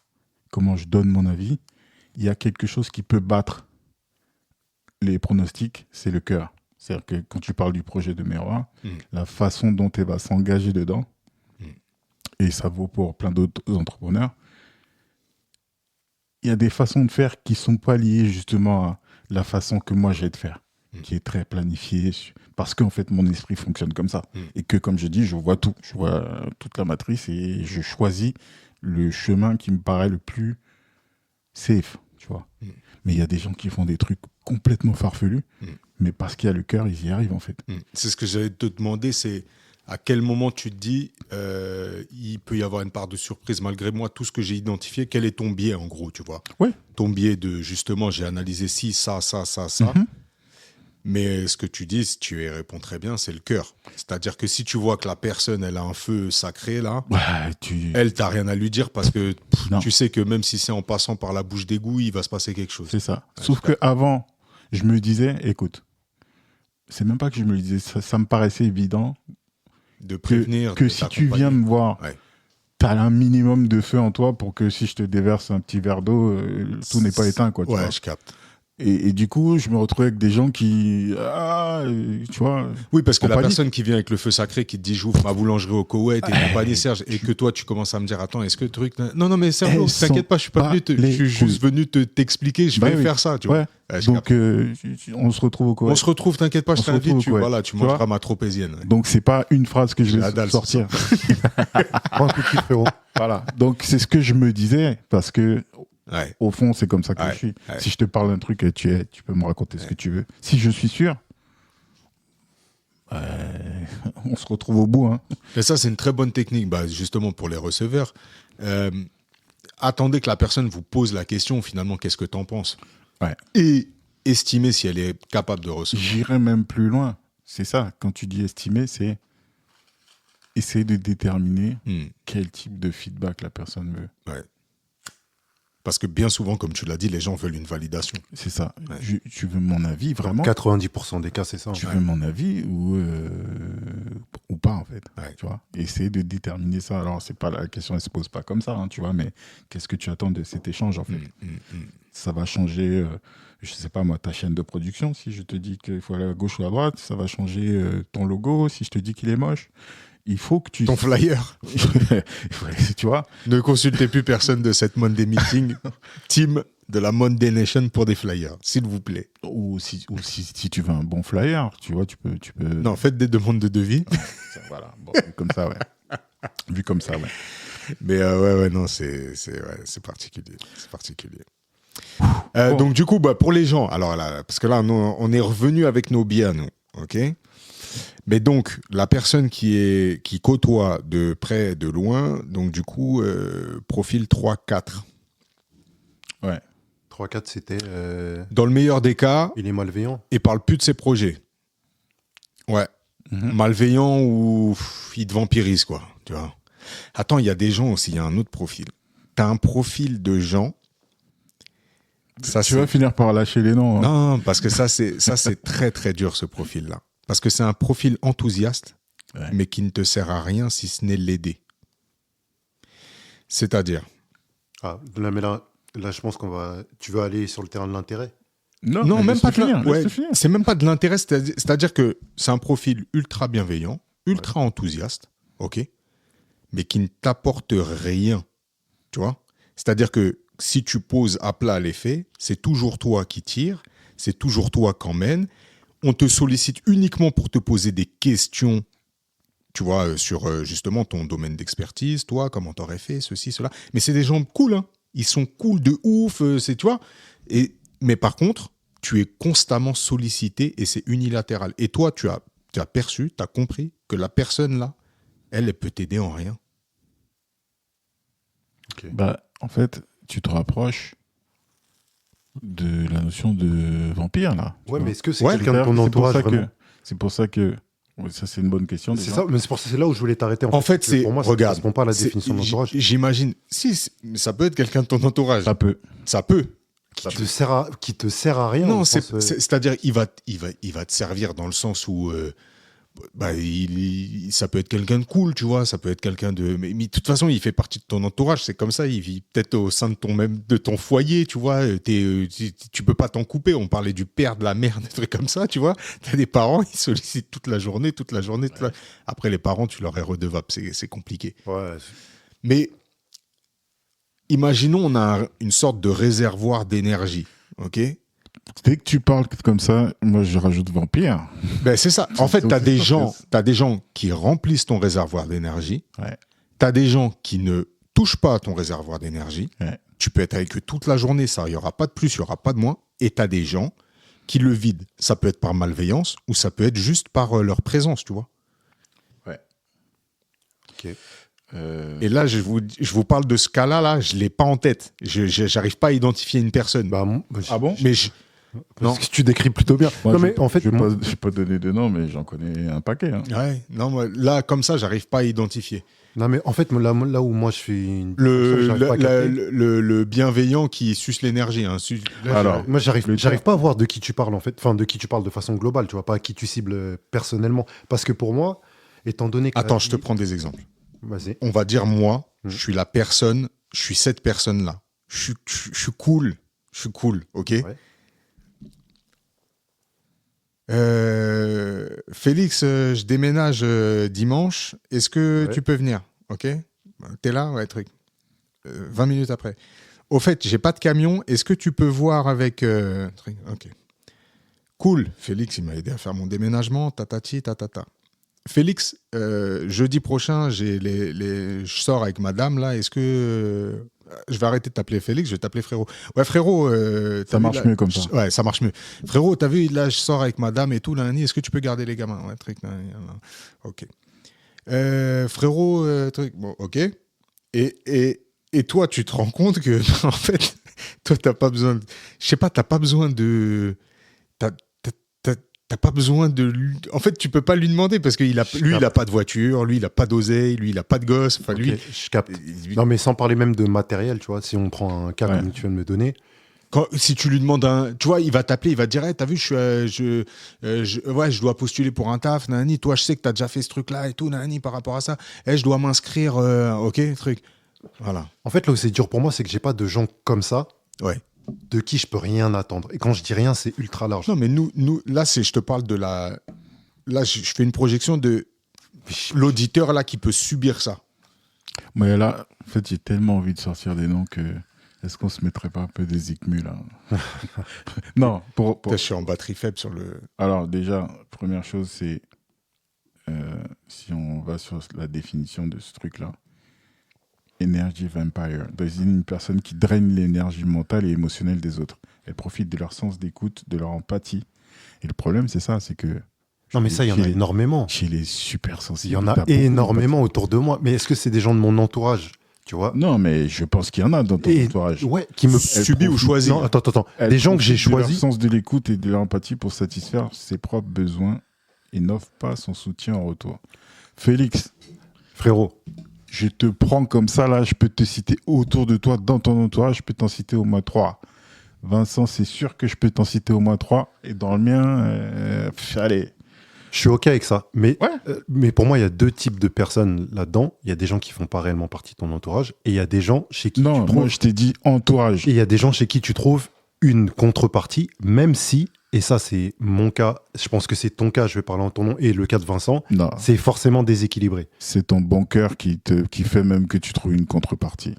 comment je donne mon avis. Il y a quelque chose qui peut battre les pronostics, c'est le cœur. C'est-à-dire que quand tu parles du projet de Meroy, la façon dont elle va s'engager dedans, et ça vaut pour plein d'autres entrepreneurs, il y a des façons de faire qui ne sont pas liées justement à la façon que moi j'ai de faire. qui est très planifié, parce qu'en fait, mon esprit fonctionne comme ça. Et que, comme je dis, je vois tout. Je vois toute la matrice et je choisis le chemin qui me paraît le plus safe, tu vois. Mais il y a des gens qui font des trucs complètement farfelus, mais parce qu'il y a le cœur, ils y arrivent, en fait. C'est ce que j'allais te demander, c'est à quel moment tu te dis il peut y avoir une part de surprise malgré moi, tout ce que j'ai identifié, quel est ton biais en gros, tu vois? Ouais. Ton biais de justement, j'ai analysé ci, ça. Mais ce que tu dis, si tu y réponds très bien, c'est le cœur. C'est-à-dire que si tu vois que la personne, elle a un feu sacré là, elle, t'as rien à lui dire parce que tu sais que même si c'est en passant par la bouche d'égout, il va se passer quelque chose. C'est ça. Sauf qu'avant, je me disais, écoute, c'est même pas que je me le disais, ça me paraissait évident de prévenir. Que si tu viens me voir, t'as un minimum de feu en toi pour que si je te déverse un petit verre d'eau, tout n'est pas éteint, quoi. Tu vois. Je capte. Et du coup, je me retrouvais avec des gens qui, tu vois. Oui, parce que la personne qui vient avec le feu sacré, qui te dit j'ouvre ma boulangerie au Koweït et compagnie, Serge, et que toi tu commences à me dire attends, est-ce que le truc, non mais Serge, t'inquiète pas, je suis pas venu, je suis juste venu t'expliquer, je vais faire ça, tu vois. Donc on se retrouve au Koweït. On se retrouve, t'inquiète pas, je t'invite, tu mangeras ma tropézienne. Donc c'est pas une phrase que je vais sortir. Prends un coup de pied, frérot. Voilà. Donc c'est ce que je me disais parce que. Au fond, c'est comme ça que je suis. Si je te parle d'un truc, tu peux me raconter ce que tu veux. Si je suis sûr, on se retrouve au bout. Hein. Et ça, c'est une très bonne technique, justement pour les receveurs. Attendez que la personne vous pose la question, finalement, qu'est-ce que tu en penses ? Et estimer si elle est capable de recevoir. J'irai même plus loin. C'est ça, quand tu dis estimer, c'est essayer de déterminer quel type de feedback la personne veut. Parce que bien souvent, comme tu l'as dit, les gens veulent une validation. C'est ça. Tu veux mon avis, vraiment ? 90% des cas, c'est ça. Tu veux mon avis ou pas, en fait. Tu vois ? Essayer de déterminer ça. Alors, c'est pas la question, elle se pose pas comme ça, hein, tu vois, mais qu'est-ce que tu attends de cet échange, en fait ? Ça va changer, je sais pas moi, ta chaîne de production. Si je te dis qu'il faut aller à gauche ou à droite, ça va changer ton logo. Si je te dis qu'il est moche. Il faut que tu... Ton flyer. Tu vois ? Ne consultez plus personne de cette Monday Meeting. Team de la Monday Nation pour des flyers, s'il vous plaît. Ou si tu veux un bon flyer, tu vois, tu peux... Non, faites des demandes de devis. Voilà, bon, comme ça, Vu comme ça, Mais non, c'est particulier. C'est particulier. Donc, du coup, pour les gens, alors là, parce que là, on est revenu avec nos biais, nous, ok ? Mais donc, la personne qui côtoie de près et de loin, donc du coup, profil 3-4. Ouais. 3-4, c'était... Dans le meilleur des cas... Il est malveillant. Il parle plus de ses projets. Ouais. Malveillant ou il te vampirise, quoi. Tu vois. Attends, il y a des gens aussi, il y a un autre profil. T'as un profil de gens... Tu vas finir par lâcher les noms. Hein. Non, parce que ça, c'est très, très dur, ce profil-là. Parce que c'est un profil enthousiaste, mais qui ne te sert à rien si ce n'est l'aider. C'est-à-dire... mais là, je pense tu veux aller sur le terrain de l'intérêt. Non, même pas de l'intérêt. C'est même pas de l'intérêt, c'est-à-dire que c'est un profil ultra bienveillant, ultra enthousiaste, ok, mais qui ne t'apporte rien, tu vois. C'est-à-dire que si tu poses à plat les faits, c'est toujours toi qui tires, c'est toujours toi qui emmènes. On te sollicite uniquement pour te poser des questions, tu vois, sur justement ton domaine d'expertise, toi, comment t'aurais fait, ceci, cela. Mais c'est des gens cool, hein. Ils sont cool de ouf, tu vois. Mais par contre, tu es constamment sollicité et c'est unilatéral. Et toi, tu as perçu, tu as compris que la personne là, elle peut t'aider en rien. Okay. En fait, tu te rapproches de la notion de vampire, là. Ouais, mais est-ce que c'est quelqu'un de ton entourage vraiment ? C'est pour ça que... ça, c'est une bonne question. C'est ça, mais c'est là où je voulais t'arrêter. En fait, pour moi, ça ne correspond pas à la définition de l'entourage. J'imagine... Si, ça peut être quelqu'un de ton entourage. Ça peut. Qui te sert à rien. Non, c'est-à-dire il va te servir dans le sens où... ça peut être quelqu'un de cool, tu vois, ça peut être quelqu'un de... Mais de toute façon, il fait partie de ton entourage, c'est comme ça, il vit peut-être au sein de ton foyer, tu vois, tu peux pas t'en couper, on parlait du père, de la mère, des trucs comme ça, tu vois, t'as des parents, ils sollicitent toute la journée. Après, les parents, tu leur es redevable, c'est compliqué. Ouais. Mais imaginons, on a une sorte de réservoir d'énergie, ok ? Dès que tu parles comme ça, moi je rajoute vampire. Ben, c'est ça. En fait, Donc, t'as c'est des sûr que t'as des gens qui remplissent ton réservoir d'énergie. Ouais. T'as des gens qui ne touchent pas à ton réservoir d'énergie. Ouais. Tu peux être avec eux toute la journée, ça, il n'y aura pas de plus, il n'y aura pas de moins. Et t'as des gens qui le vident. Ça peut être par malveillance ou ça peut être juste par leur présence, tu vois. Ok. Et là, je vous parle de ce cas-là, là, je ne l'ai pas en tête. Je n'arrive pas à identifier une personne. Bah, Ah bon? Mais non. Parce que tu décris plutôt bien. Moi, non, mais en fait, je ne vais pas donner de nom, mais j'en connais un paquet. Hein. Ouais, non, moi, là, comme ça, j'arrive pas à identifier. non, mais en fait, là où moi je suis une Le, j'arrive pas à capter. le bienveillant qui suce l'énergie. Hein, Alors, Moi, j'arrive le pas à voir de qui tu parles, en fait. Enfin, de qui tu parles de façon globale, tu vois, pas à qui tu cibles personnellement. Parce que pour moi, étant donné que. Attends, je te prends des exemples. Vas-y. On va dire, moi, Mhm. je suis la personne, je suis cette personne-là. Je suis cool. Je suis cool, ok? Ouais. Félix, je déménage dimanche. Est-ce que Ouais. tu peux venir? Ok? T'es là? Ouais, truc. 20 minutes après. Au fait, j'ai pas de camion. Est-ce que tu peux voir avec. Truc? Ok. Cool. Félix, il m'a aidé à faire mon déménagement. Tatati, tatata. Félix, jeudi prochain, je sors avec madame là. Est-ce que. Je vais arrêter de t'appeler Félix, je vais t'appeler frérot. Ouais, frérot. Ça marche mieux comme ça. Ouais, ça marche mieux. Frérot, t'as vu, là, je sors avec madame et tout, lundi. Est-ce que tu peux garder les gamins? Ouais, truc. Ok. Frérot, truc. Bon, ok. Et toi, tu te rends compte que, en fait, toi, t'as pas besoin. Je sais pas, t'as pas besoin de. T'as pas besoin de lui. En fait, tu peux pas lui demander parce que il a pas de voiture, lui, il a pas d'oseille, lui, il a pas de gosse. Enfin, lui. Ok, je capte. Non, mais sans parler même de matériel, tu vois, si on prend un cas Ouais. comme tu viens de me donner. Si tu lui demandes tu vois, il va t'appeler, il va te dire, hey, t'as vu, je dois postuler pour un taf, nanani. Toi, je sais que t'as déjà fait ce truc-là et tout, nanani, par rapport à ça. Je dois m'inscrire, ok, truc. Voilà. En fait, là où c'est dur pour moi, c'est que j'ai pas de gens comme ça Ouais. de qui je peux rien attendre. Et quand je dis rien, c'est ultra large. Non, mais nous, là, je te parle de la. Là, je fais une projection de l'auditeur là qui peut subir ça. Mais là, en fait, j'ai tellement envie de sortir des noms que. Est-ce qu'on se mettrait pas un peu des ICMU là? Non, Je suis en batterie faible sur le. Alors, déjà, première chose, c'est. Si on va sur la définition de ce truc-là, Energy Vampire. C'est une personne qui draine l'énergie mentale et émotionnelle des autres. Elle profite de leur sens d'écoute, de leur empathie. Et le problème, c'est ça, c'est que. Non, mais ça, il y en a énormément. Chez les super sensibles. Il y en a t'as beaucoup énormément autour de moi. Mais est-ce que c'est des gens de mon entourage? Tu vois? Non, mais je pense qu'il y en a dans ton entourage. Ouais, qui me Subi ou choisi? Non, attends. Elle Des gens que j'ai profite de leur choisis. sens de l'écoute et de l'empathie pour satisfaire ses propres besoins et n'offre pas son soutien en retour. Félix, Frérot, je te prends comme ça, là, je peux te citer autour de toi, dans ton entourage, je peux t'en citer au moins 3. Vincent, c'est sûr que je peux t'en citer au moins 3. Et dans le mien, allez. je suis OK avec ça. Mais, Ouais. mais pour moi, il y a deux types de personnes là-dedans. Il y a des gens qui font pas réellement partie de ton entourage. Et il y a des gens chez qui Non, tu trouves. moi, je t'ai dit entourage. Et il y a des gens chez qui tu trouves une contrepartie, même si, et ça c'est mon cas, je pense que c'est ton cas, je vais parler en ton nom, et le cas de Vincent, Non, c'est forcément déséquilibré. c'est ton bon cœur qui fait même que tu trouves une contrepartie.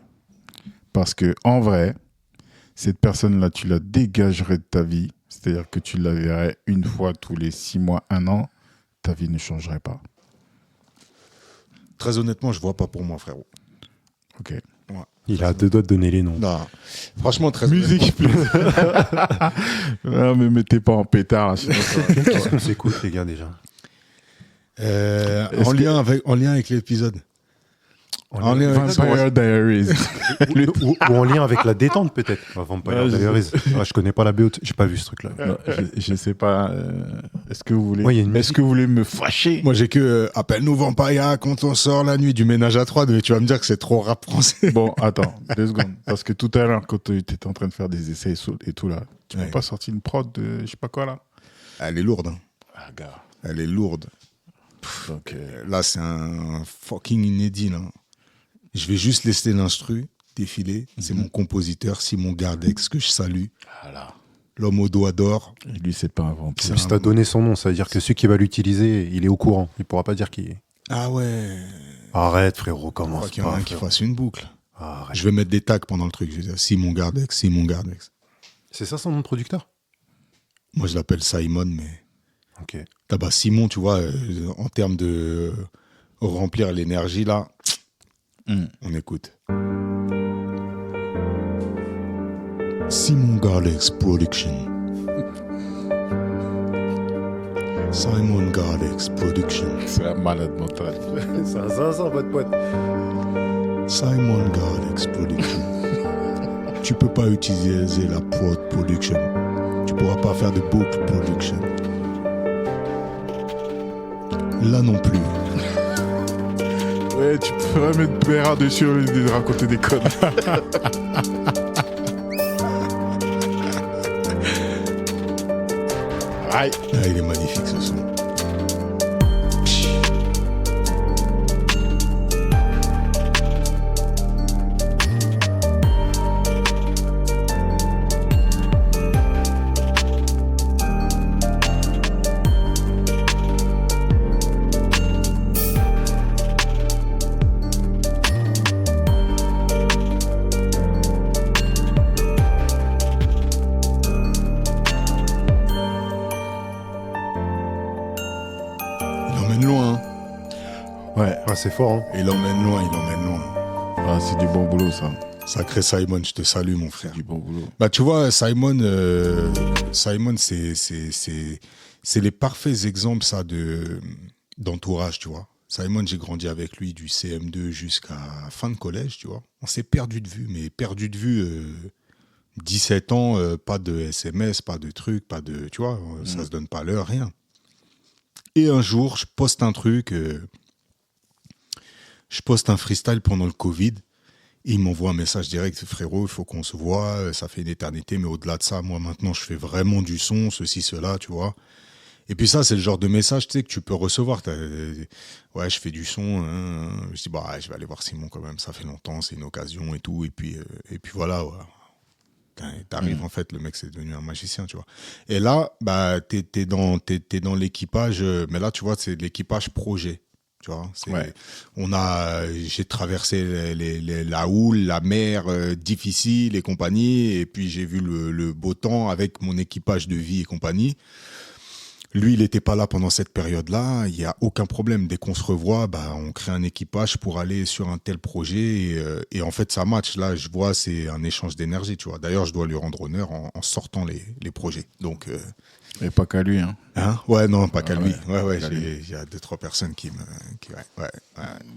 Parce que, en vrai, cette personne-là, tu la dégagerais de ta vie. C'est-à-dire que tu la verrais une fois tous les 6 mois, 1 an, ta vie ne changerait pas. Très honnêtement, je vois pas pour moi, frérot. Ok. Il a deux doigts de donner les noms. Non. Franchement, très Musique, non, mais mettez pas en pétard. Là, sinon Qu'est-ce qu'on s'écoute, les gars, déjà? en lien avec l'épisode. En lien avec Vampire Diaries. ou en lien avec la détente, peut-être. Vampire Ouais, Diaries. Je connais pas la BO, j'ai pas vu ce truc-là. Non, je sais pas. Est-ce que vous voulez, Ouais, il y a une est-ce que vous voulez me fâcher? Moi, j'ai que appelle-nous Vampire quand on sort la nuit du ménage à 3, mais tu vas me dire que c'est trop rap français. Bon, attends, 2 secondes. Parce que tout à l'heure, quand tu étais en train de faire des essais et tout là, tu m'as Ouais. pas sorti une prod de je sais pas quoi là? Elle est lourde. Hein. Ah, gars. Elle est lourde. Donc, Là, c'est un fucking inédit. Là. Je vais juste laisser l'instru défiler. C'est mon compositeur, Simon Gardex, que je salue. voilà. L'homme au doigt d'or. Et lui, c'est pas un vampire. Si t'as donné son nom, ça veut dire que celui qui va l'utiliser, il est au courant. Il pourra pas dire qui est. Ah ouais. Arrête, frérot, Je commence crois qu'il y en a pas. un qui frérot. fasse une boucle. Arrête. Je vais mettre des tags pendant le truc. Je vais dire Simon Gardex, Simon Gardex. C'est ça son nom de producteur? Moi, je l'appelle Simon, mais... Ok. Ah bah, Simon, tu vois, en termes de remplir l'énergie, là, on écoute. Simon Garlex Production. Simon Garlex Production. C'est un malade mental. C'est un zinzin, votre pote. Simon Garlex Production. Tu peux pas utiliser la prod production. Tu pourras pas faire de book production. Là non plus. Ouais, tu pourrais mettre Béra dessus et de raconter des connes. Ah, il est magnifique ce son. C'est fort, hein. Il emmène loin, il emmène loin. Ah, c'est du bon boulot, ça. Sacré Simon, je te salue, mon frère. Du bon boulot. Bah, tu vois, Simon, c'est les parfaits exemples, ça, d'entourage, tu vois. Simon, j'ai grandi avec lui du CM2 jusqu'à fin de collège, tu vois. On s'est perdu de vue, mais perdu de vue, 17 ans, pas de SMS, pas de trucs, pas de, tu vois, ça se donne pas l'heure, rien. Et un jour, je poste un truc... Je poste un freestyle pendant le Covid. Et il m'envoie un message direct, frérot, il faut qu'on se voit, ça fait une éternité, mais au-delà de ça, moi maintenant je fais vraiment du son, ceci, cela, tu vois. Et puis ça, c'est le genre de message, tu sais, que tu peux recevoir. Ouais, je fais du son, hein. Je dis, bah, je vais aller voir Simon quand même, ça fait longtemps, c'est une occasion et tout. Et puis voilà, ouais. T'arrives, en fait, le mec c'est devenu un magicien, tu vois. Et là, bah, t'es dans l'équipage, mais là, tu vois, c'est l'équipage projet. Tu vois, j'ai traversé la houle, la mer difficile et compagnie, et puis j'ai vu le beau temps avec mon équipage de vie et compagnie. Lui, il n'était pas là pendant cette période-là, il n'y a aucun problème. Dès qu'on se revoit, bah, on crée un équipage pour aller sur un tel projet, et en fait, ça match. Là, je vois, c'est un échange d'énergie, tu vois. D'ailleurs, je dois lui rendre honneur en sortant les projets. Donc... Et pas qu'à lui, hein. Ouais, non, pas qu'à lui. Ouais, il y a 2-3 personnes qui ouais.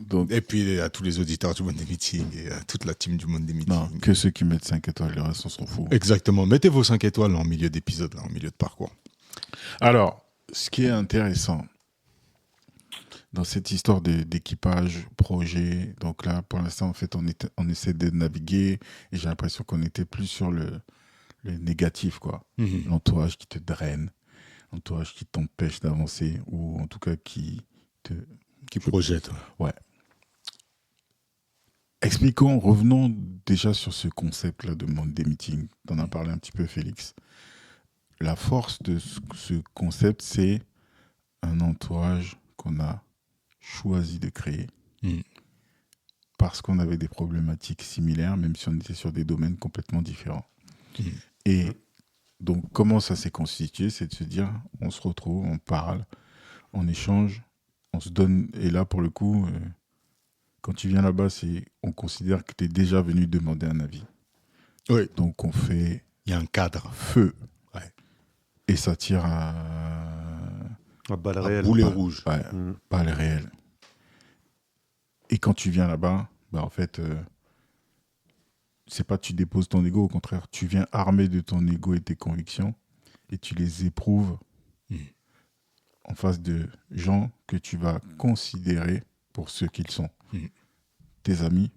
Donc, et puis à tous les auditeurs du Monday Meeting et à toute la team du Monday Meeting. Non, que ceux qui mettent 5 étoiles, le reste, on s'en fout. Exactement. Mettez vos 5 étoiles en milieu d'épisode, là, en milieu de parcours. Alors, ce qui est intéressant dans cette histoire d'équipage, projet, donc là, pour l'instant, en fait, on essaie de naviguer et j'ai l'impression qu'on était plus sur le négatif, quoi. L'entourage qui te draine, l'entourage qui t'empêche d'avancer, ou en tout cas qui projette. Ouais. Expliquons, revenons déjà sur ce concept-là de Monday Meeting. T'en as parlé un petit peu, Félix. La force de ce concept, c'est un entourage qu'on a choisi de créer parce qu'on avait des problématiques similaires, même si on était sur des domaines complètement différents. Et donc, comment ça s'est constitué? C'est de se dire, on se retrouve, on parle, on échange, on se donne. Et là, pour le coup, quand tu viens là-bas, on considère que tu es déjà venu demander un avis. Oui. Donc, on fait... Il y a un cadre. Feu. Ouais. Et ça tire à balle réelle. Boulet rouge. Ouais, balle réelle. Et quand tu viens là-bas, bah, en fait... c'est pas tu déposes ton ego, au contraire, tu viens armé de ton ego et tes convictions et tu les éprouves en face de gens que tu vas considérer pour ce qu'ils sont. Tes amis,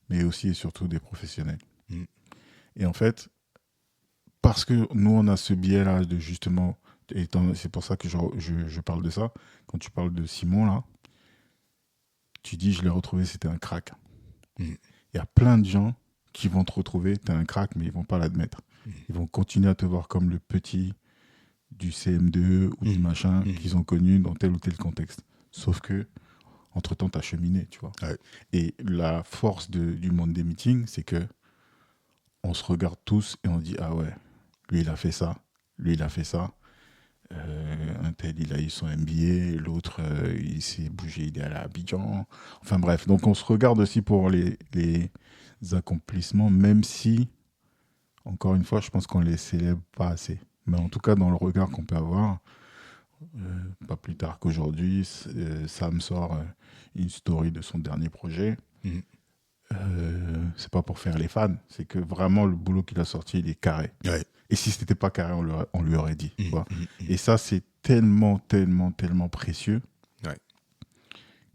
mais aussi et surtout des professionnels. Et en fait, parce que nous, on a ce biais-là de justement, et c'est pour ça que je parle de ça, quand tu parles de Simon, là, tu dis, je l'ai retrouvé, c'était un crack. Il y a plein de gens qui vont te retrouver, t'es un crack, mais ils vont pas l'admettre. Ils vont continuer à te voir comme le petit du CM2 ou du machin qu'ils ont connu dans tel ou tel contexte. Sauf que, entre-temps, t'as cheminé, tu vois. Ouais. Et la force du Monday Meeting, c'est que on se regarde tous et on dit, ah ouais, lui, il a fait ça. lui, il a fait ça. Un tel, il a eu son MBA, l'autre, il s'est bougé, il est allé à Abidjan. Enfin bref, donc on se regarde aussi pour les accomplissements, même si, encore une fois, je pense qu'on les célèbre pas assez. Mais en tout cas, dans le regard qu'on peut avoir, pas plus tard qu'aujourd'hui, Sam sort une story de son dernier projet. Mhm. C'est pas pour faire les fans, c'est que vraiment le boulot qu'il a sorti, il est carré. Ouais. Et si c'était pas carré, on lui aurait dit. Tu vois. Mhm. Et ça, c'est tellement, tellement, tellement précieux Ouais.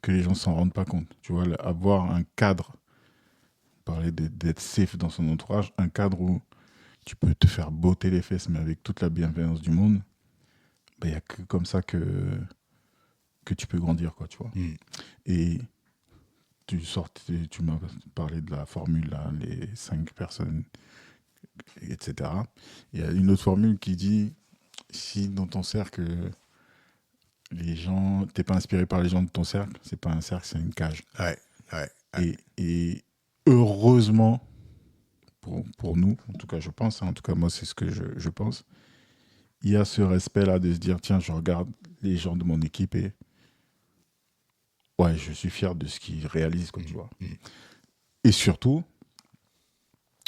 que les gens s'en rendent pas compte. Tu vois, avoir un cadre, parler d'être safe dans son entourage, un cadre où tu peux te faire botter les fesses, mais avec toute la bienveillance du monde, il n'y a que comme ça que tu peux grandir, quoi, tu vois. Mhm. Et tu m'as parlé de la formule, là, les 5 personnes, etc. Il y a une autre formule qui dit, si dans ton cercle, les gens, t'es pas inspiré par les gens de ton cercle, c'est pas un cercle, c'est une cage. Ouais. Et heureusement, pour nous, en tout cas je pense, en tout cas moi c'est ce que je pense, il y a ce respect-là de se dire, tiens, je regarde les gens de mon équipe et ouais, je suis fier de ce qu'ils réalisent, comme tu vois. Et surtout,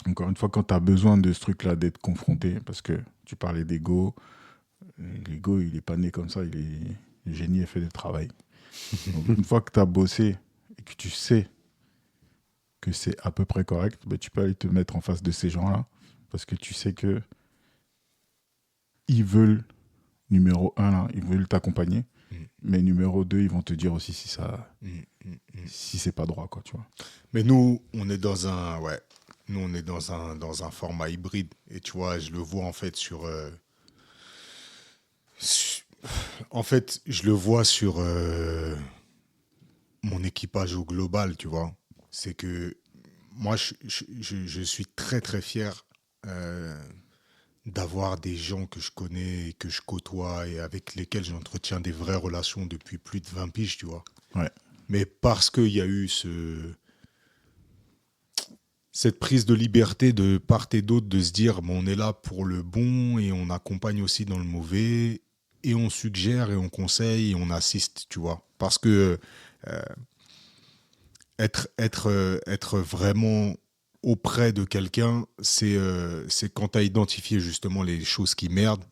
encore une fois, quand tu as besoin de ce truc-là, d'être confronté, parce que tu parlais d'ego, l'ego, il n'est pas né comme ça, le génie est fait de travail. Donc, une fois que tu as bossé et que tu sais que c'est à peu près correct, ben, tu peux aller te mettre en face de ces gens-là, parce que tu sais que ils veulent, numéro 1, là, ils veulent t'accompagner, mais numéro 2, ils vont te dire aussi si c'est pas droit, quoi, tu vois. Mais nous, on est dans un format hybride. Et tu vois, je le vois en fait je le vois sur mon équipage au global, tu vois. C'est que moi, je suis très, très fier d'avoir des gens que je connais et que je côtoie et avec lesquels j'entretiens des vraies relations depuis plus de 20 piges, tu vois. Ouais. Mais parce qu'il y a eu cette prise de liberté de part et d'autre de se dire bon, on est là pour le bon et on accompagne aussi dans le mauvais et on suggère et on conseille et on assiste, tu vois. Parce que être vraiment auprès de quelqu'un, c'est quand tu as identifié justement les choses qui merdent,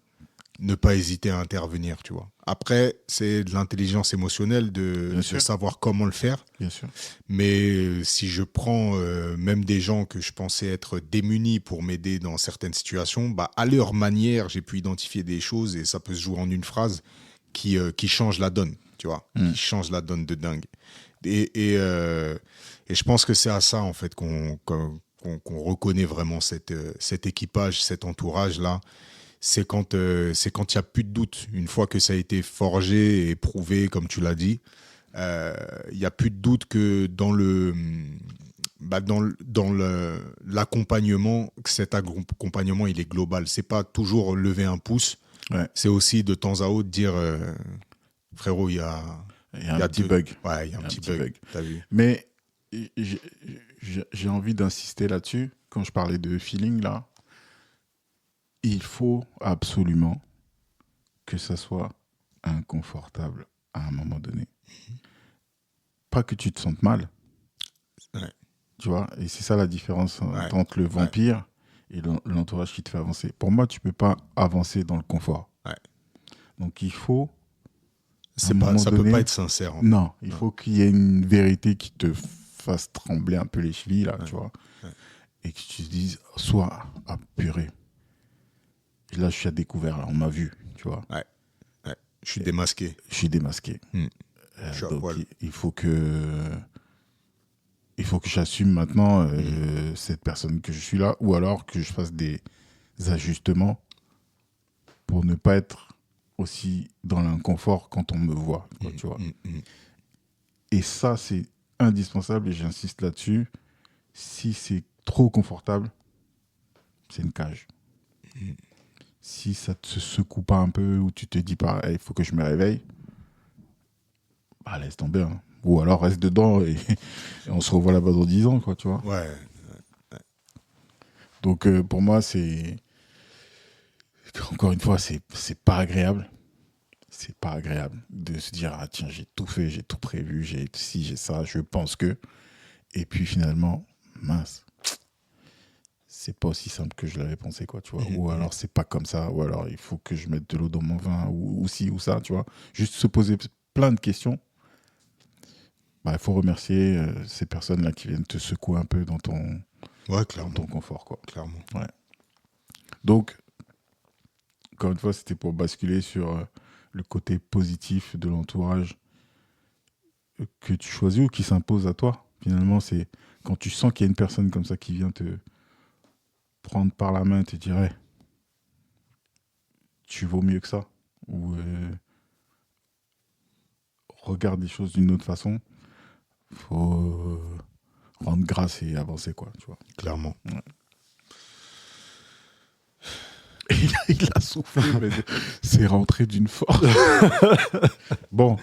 ne pas hésiter à intervenir, tu vois. Après, c'est de l'intelligence émotionnelle de savoir comment le faire. Bien sûr. Mais si je prends même des gens que je pensais être démunis pour m'aider dans certaines situations, bah, à leur manière, j'ai pu identifier des choses et ça peut se jouer en une phrase qui change la donne, tu vois, qui change la donne de dingue. Et je pense que c'est à ça, en fait, qu'on reconnaît vraiment cet équipage, cet entourage-là. C'est quand il n'y a plus de doute. Une fois que ça a été forgé et prouvé, comme tu l'as dit, il n'y a plus de doute que dans l'accompagnement, que cet accompagnement, il est global. C'est pas toujours lever un pouce. Ouais. C'est aussi de temps à autre dire, frérot, il y a un petit bug. Ouais, il y a un petit bug. T'as vu ? Mais j'ai envie d'insister là-dessus. Quand je parlais de feeling, là, il faut absolument que ça soit inconfortable à un moment donné. Pas que tu te sentes mal. Ouais. Tu vois, et c'est ça la différence entre le vampire et l'entourage qui te fait avancer. Pour moi, tu peux pas avancer dans le confort. Ouais. Donc il faut... Ça peut pas être sincère. En fait. Non, il faut qu'il y ait une vérité qui te fasse trembler un peu les chevilles, là, tu vois. Ouais. Et que tu te dises, soit, purée. Et là, je suis à découvert, là, on m'a vu, tu vois. Ouais. Je suis démasqué. Je suis démasqué. Donc, il faut que j'assume maintenant cette personne que je suis là, ou alors que je fasse des ajustements pour ne pas être aussi dans l'inconfort quand on me voit, quoi, tu vois. Et ça, c'est indispensable, et j'insiste là-dessus. Si c'est trop confortable, c'est une cage. Si ça te secoue pas un peu, ou tu te dis pas, il faut que je me réveille, bah laisse tomber. Hein. Ou alors reste dedans et on se revoit là-bas dans 10 ans, quoi, tu vois. Ouais. Donc pour moi, c'est Encore une fois, c'est pas agréable. C'est pas agréable de se dire, ah tiens, j'ai tout fait, j'ai tout prévu, j'ai ça, je pense que. Et puis finalement, mince, c'est pas aussi simple que je l'avais pensé, quoi, tu vois. Ou alors c'est pas comme ça, ou alors il faut que je mette de l'eau dans mon vin, ou ci, ou ça, tu vois. Juste se poser plein de questions. Bah, il faut remercier ces personnes-là qui viennent te secouer un peu dans ton confort, quoi. Clairement. Ouais. Donc, encore une fois, c'était pour basculer sur le côté positif de l'entourage que tu choisis ou qui s'impose à toi. Finalement, c'est quand tu sens qu'il y a une personne comme ça qui vient te prendre par la main et te dire hey, tu vaux mieux que ça, ou regarde les choses d'une autre façon, faut rendre grâce et avancer, quoi, tu vois. Clairement. Ouais. Il a soufflé, mais c'est rentré d'une force. Bon,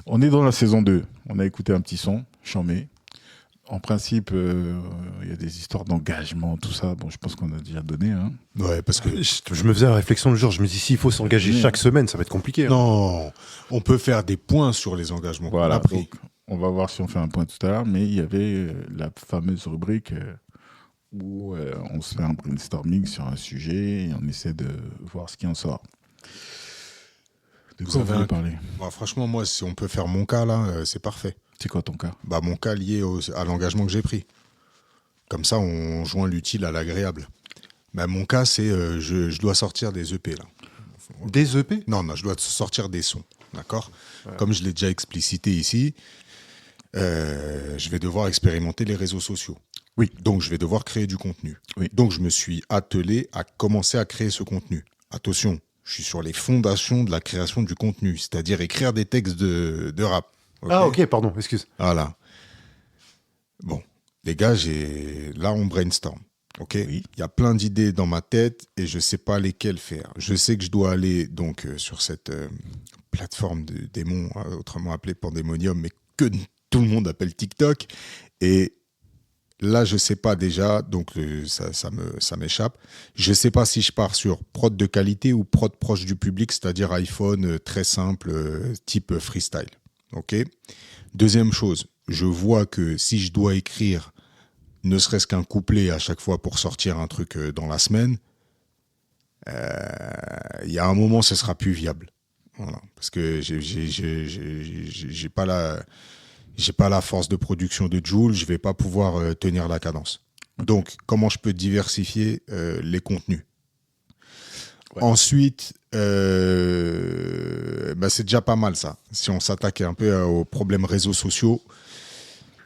on est dans la saison 2. On a écouté un petit son, Chamé. En principe, il y a des histoires d'engagement, tout ça. Bon, je pense qu'on a déjà donné. Hein. Ouais, parce que Je me faisais la réflexion le jour, je me dis s'il faut s'engager chaque semaine, ça va être compliqué. Hein. non, on peut faire des points sur les engagements qu'on Voilà, a pris. donc, on va voir si on fait un point tout à l'heure, mais il y avait la fameuse rubrique où on se fait un brainstorming sur un sujet et on essaie de voir ce qui en sort. De quoi vous voulez parler ? Bah, franchement, moi, si on peut faire mon cas, là, c'est parfait. C'est quoi ton cas ? Bah, mon cas lié à l'engagement que j'ai pris. Comme ça, on joint l'utile à l'agréable. Bah, mon cas, c'est je dois sortir des EP, là. Des EP ? Non, je dois sortir des sons, d'accord ? Ouais. Comme je l'ai déjà explicité ici, je vais devoir expérimenter les réseaux sociaux. Oui. Donc, je vais devoir créer du contenu. Oui. Donc, je me suis attelé à commencer à créer ce contenu. Attention, je suis sur les fondations de la création du contenu, c'est-à-dire écrire des textes de rap. Okay. Ah, ok, pardon, excuse. Voilà. Bon, les gars, là, on brainstorm. Ok. Oui. Il y a plein d'idées dans ma tête et je ne sais pas lesquelles faire. Je sais que je dois aller donc sur cette plateforme de démons, autrement appelée Pandemonium, mais que tout le monde appelle TikTok. Et là, je ne sais pas déjà, donc ça m'échappe. Je ne sais pas si je pars sur prod de qualité ou prod proche du public, c'est-à-dire iPhone très simple, type freestyle. Ok. Deuxième chose, je vois que si je dois écrire ne serait-ce qu'un couplet à chaque fois pour sortir un truc dans la semaine, il y a un moment, ce sera plus viable. Voilà. Parce que j'ai pas la force de production de Jul, je vais pas pouvoir tenir la cadence. Donc, comment je peux diversifier les contenus ? Ouais. Ensuite, c'est déjà pas mal ça. Si on s'attaque un peu aux problèmes réseaux sociaux.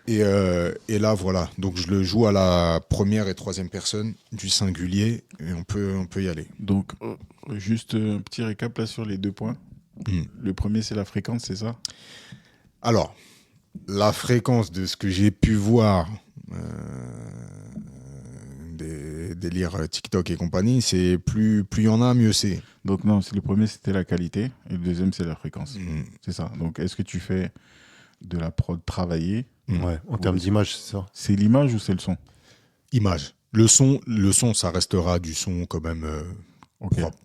Et là, voilà. Donc, je le joue à la première et troisième personne du singulier et on peut y aller. Donc, juste un petit récap là sur les 2 points. Le premier, c'est la fréquence, c'est ça ? Alors, la fréquence de ce que j'ai pu voir des délires TikTok et compagnie, c'est plus il y en a, mieux c'est. Donc non, le premier, c'était la qualité et le deuxième, c'est la fréquence. C'est ça. Donc, est-ce que tu fais de la prod travaillée ? Ouais, en termes d'image, c'est ça. C'est l'image ou c'est le son ? Image. Le son, ça restera du son quand même propre.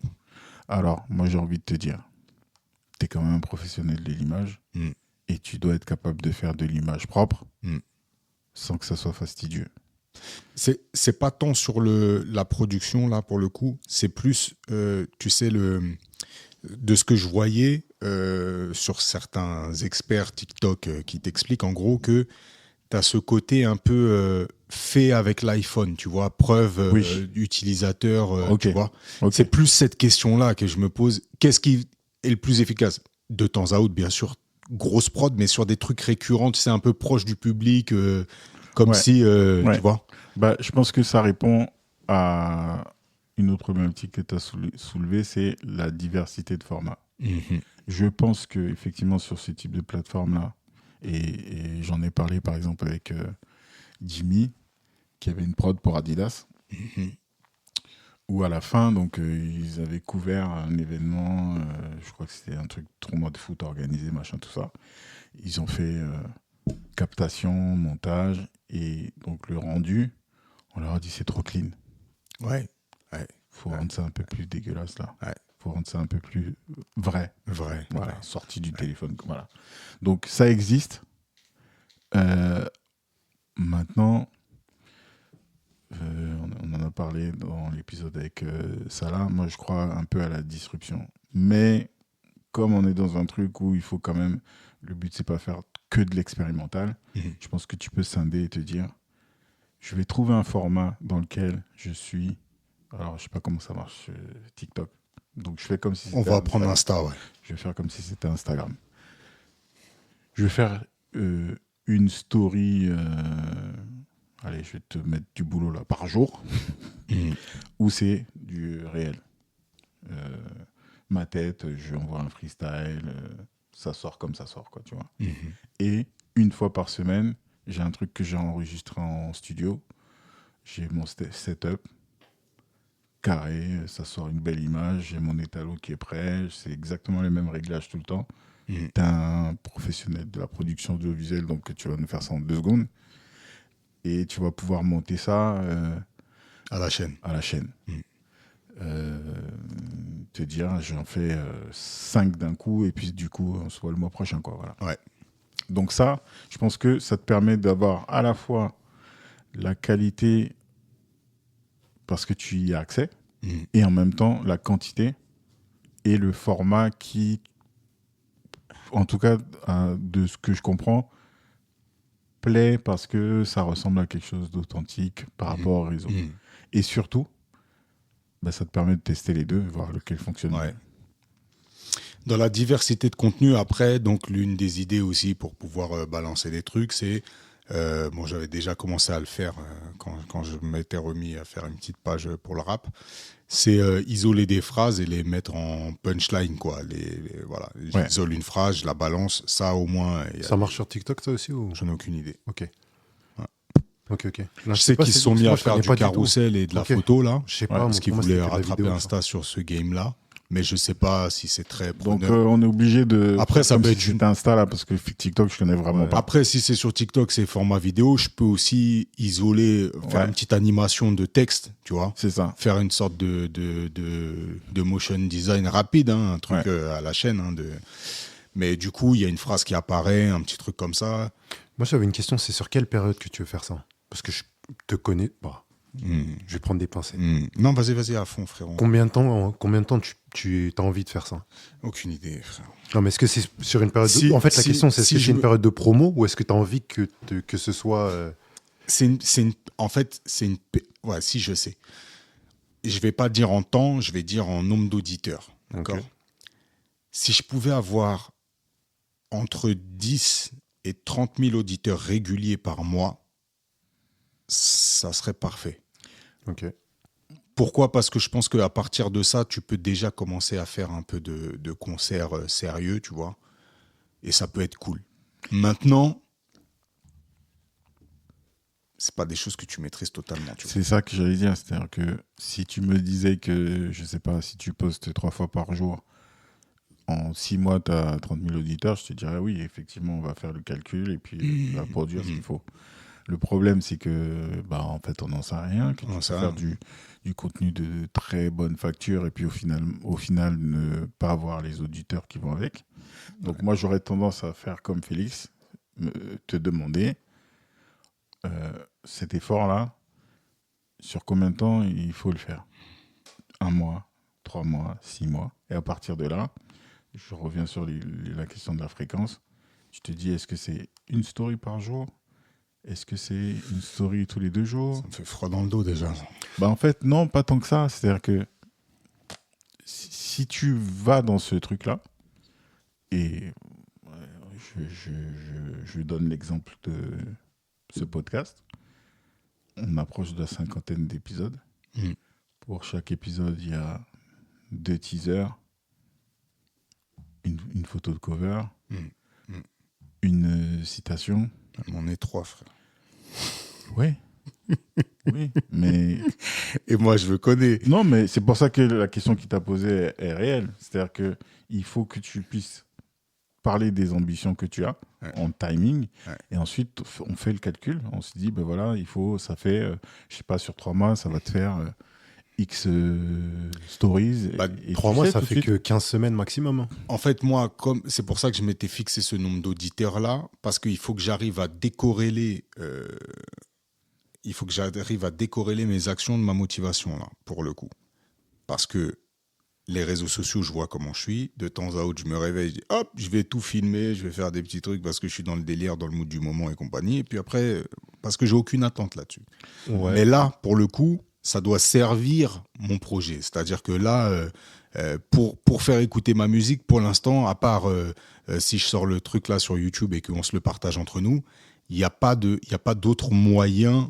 Alors, moi, j'ai envie de te dire, tu es quand même un professionnel de l'image et tu dois être capable de faire de l'image propre sans que ça soit fastidieux. C'est pas tant sur la production, là, pour le coup. C'est plus, tu sais, de ce que je voyais sur certains experts TikTok qui t'expliquent en gros que tu as ce côté un peu fait avec l'iPhone, tu vois, preuve utilisateur, tu vois. Okay. C'est plus cette question-là que je me pose. Qu'est-ce qui est le plus efficace ? De temps à autre, bien sûr, grosse prod, mais sur des trucs récurrents, tu sais, un peu proche du public, comme si, tu vois. Bah, je pense que ça répond à une autre problématique que tu as soulevée, c'est la diversité de formats. Je pense qu'effectivement, sur ce type de plateforme-là, et j'en ai parlé par exemple avec Jimmy, qui avait une prod pour Adidas, où à la fin, donc, ils avaient couvert un événement, je crois que c'était un truc tournoi de foot organisé, machin, tout ça. Ils ont fait captation, montage, et donc le rendu, on leur a dit c'est trop clean. Ouais. faut rendre ça un peu plus dégueulasse, là. Ouais. Faut rendre ça un peu plus vrai. Vrai. Voilà, sorti du téléphone. Voilà. Donc, ça existe. Maintenant, on en a parlé dans l'épisode avec Salah. Moi, je crois un peu à la disruption. Mais comme on est dans un truc où il faut quand même... Le but, c'est pas faire que de l'expérimental. Je pense que tu peux scinder et te dire, je vais trouver un format dans lequel je suis... Alors, je sais pas comment ça marche, TikTok. Donc, je fais comme si c'était On va prendre Insta, ouais. Je vais faire comme si c'était Instagram. Je vais faire une story... allez, je vais te mettre du boulot là par jour. Où c'est du réel. Ma tête, je envoie un freestyle... ça sort comme ça sort, quoi, tu vois. Et une fois par semaine, j'ai un truc que j'ai enregistré en studio. J'ai mon setup carré, ça sort une belle image, j'ai mon étalon qui est prêt, c'est exactement les mêmes réglages tout le temps. T'es un professionnel de la production audiovisuelle, donc tu vas nous faire ça en 2 secondes. Et tu vas pouvoir monter ça... à la chaîne. Te dire, j'en fais 5 d'un coup, et puis du coup, on se voit le mois prochain, quoi. Voilà. Ouais. Donc ça, je pense que ça te permet d'avoir à la fois la qualité parce que tu y as accès, et en même temps la quantité et le format qui, en tout cas, de ce que je comprends, plaît parce que ça ressemble à quelque chose d'authentique par rapport au réseau. Et surtout, ça te permet de tester les deux, voir lequel fonctionne mieux. Dans la diversité de contenu, après, donc l'une des idées aussi pour pouvoir balancer des trucs, c'est, j'avais déjà commencé à le faire quand je m'étais remis à faire une petite page pour le rap, c'est isoler des phrases et les mettre en punchline, quoi. Voilà, j'isole une phrase, je la balance, ça au moins... Ça marche sur TikTok, ça aussi ou... J'en ai aucune idée. Ok. Ok. Là, je sais qu'ils se sont mis à faire du carrousel et de la photo, là. Je sais pas, parce qu'ils voulaient rattraper Insta sur ce game-là. Mais je sais pas si c'est très preneur. Donc, on est obligé de... Après, ça peut être une Insta, là, parce que TikTok, je connais vraiment pas. Après, si c'est sur TikTok, c'est format vidéo, je peux aussi isoler, faire une petite animation de texte, tu vois. C'est ça. Faire une sorte de motion design rapide, un truc à la chaîne. Mais du coup, il y a une phrase qui apparaît, un petit truc comme ça. Moi, j'avais une question, c'est sur quelle période que tu veux faire ça? Parce que je te connais pas. Je vais prendre des pincettes. Non, vas-y à fond, frérot. Combien de temps tu as envie de faire ça? Aucune idée, frère. Non, mais est-ce que c'est sur une période En fait, la question, c'est est-ce que c'est une période de promo ou est-ce que tu as envie que ce soit... En fait, c'est une... Ouais, si, je sais. Je vais pas dire en temps, je vais dire en nombre d'auditeurs. D'accord. Si je pouvais avoir entre 10 et 30 000 auditeurs réguliers par mois, ça serait parfait. Ok. Pourquoi ? Parce que je pense qu'à partir de ça, tu peux déjà commencer à faire un peu de concerts sérieux, tu vois. Et ça peut être cool. Maintenant, c'est pas des choses que tu maîtrises totalement. C'est ça que j'allais dire. C'est-à-dire que si tu me disais que, je sais pas, si tu postes 3 fois par jour, en 6 mois, tu as 30 000 auditeurs, je te dirais oui, effectivement, on va faire le calcul et puis on va produire ce qu'il faut. Le problème, c'est que, en fait, on n'en sait rien. Que tu peux faire du contenu de très bonne facture et puis au final, ne pas avoir les auditeurs qui vont avec. Donc, moi, j'aurais tendance à faire comme Félix, te demander cet effort-là, sur combien de temps il faut le faire ? 1 mois, 3 mois, 6 mois. Et à partir de là, je reviens sur la question de la fréquence. Je te dis, est-ce que c'est une story par jour ? Est-ce que c'est une story tous les 2 jours ? Ça me fait froid dans le dos déjà. En fait, non, pas tant que ça. C'est-à-dire que si tu vas dans ce truc-là, et je donne l'exemple de ce podcast, on approche de la 50aine d'épisodes. Pour chaque épisode, il y a 2 teasers, une photo de cover, une citation. On est 3, frère. Oui. Oui, mais... Et moi, je me connais. Non, mais c'est pour ça que la question qu'il t'a posée est réelle. C'est-à-dire qu'il faut que tu puisses parler des ambitions que tu as en timing. Et ensuite, on fait le calcul. On se dit, voilà, ça fait, je sais pas, sur 3 mois, ça va te faire X stories. Et 3 tu mois, sais ça tout de fait suite. que 15 semaines maximum. En fait, moi, c'est pour ça que je m'étais fixé ce nombre d'auditeurs-là, parce qu'il faut que j'arrive à décorréler. Il faut que j'arrive à décorréler mes actions de ma motivation, là, pour le coup. Parce que les réseaux sociaux, je vois comment je suis. De temps à autre, je me réveille, je dis hop, je vais tout filmer, je vais faire des petits trucs parce que je suis dans le délire, dans le mood du moment et compagnie. Et puis après, parce que j'ai aucune attente là-dessus. Ouais. Mais là, pour le coup, ça doit servir mon projet. C'est-à-dire que là, pour faire écouter ma musique, pour l'instant, à part si je sors le truc là sur YouTube et qu'on se le partage entre nous, il n'y a pas d'autres moyens.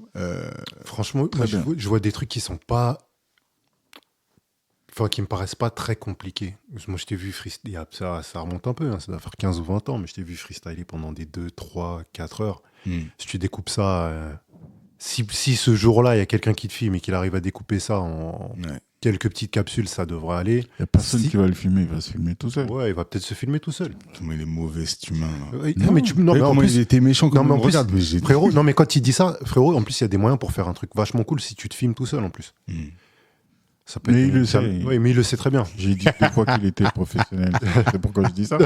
Franchement, Très moi, bien. je vois des trucs qui sont pas. Enfin, qui me paraissent pas très compliqués. Moi, je t'ai vu freestyler. Ça remonte un peu, hein, ça doit faire 15 ou 20 ans, mais je t'ai vu freestyler pendant des 2, 3, 4 heures. Si tu découpes ça. Si ce jour-là, il y a quelqu'un qui te filme et qu'il arrive à découper ça en Ouais. quelques petites capsules, ça devrait aller. Il n'y a personne Si- qui va le filmer, il va se filmer tout seul. Ouais, il va peut-être se filmer tout seul. Comment il est mauvais, cet humain. Là. Non, mais Comment en plus, il était méchant non, quand mais en même. plus, Regarde, mais j'ai... frérot, non, mais quand il dit ça, frérot, en plus, il y a des moyens pour faire un truc vachement cool si tu te filmes tout seul en plus. Ça peut Mais être- il le ça- sait. Oui, mais il le sait très bien. J'ai dit 2 fois qu'il était professionnel. C'est pourquoi je dis ça.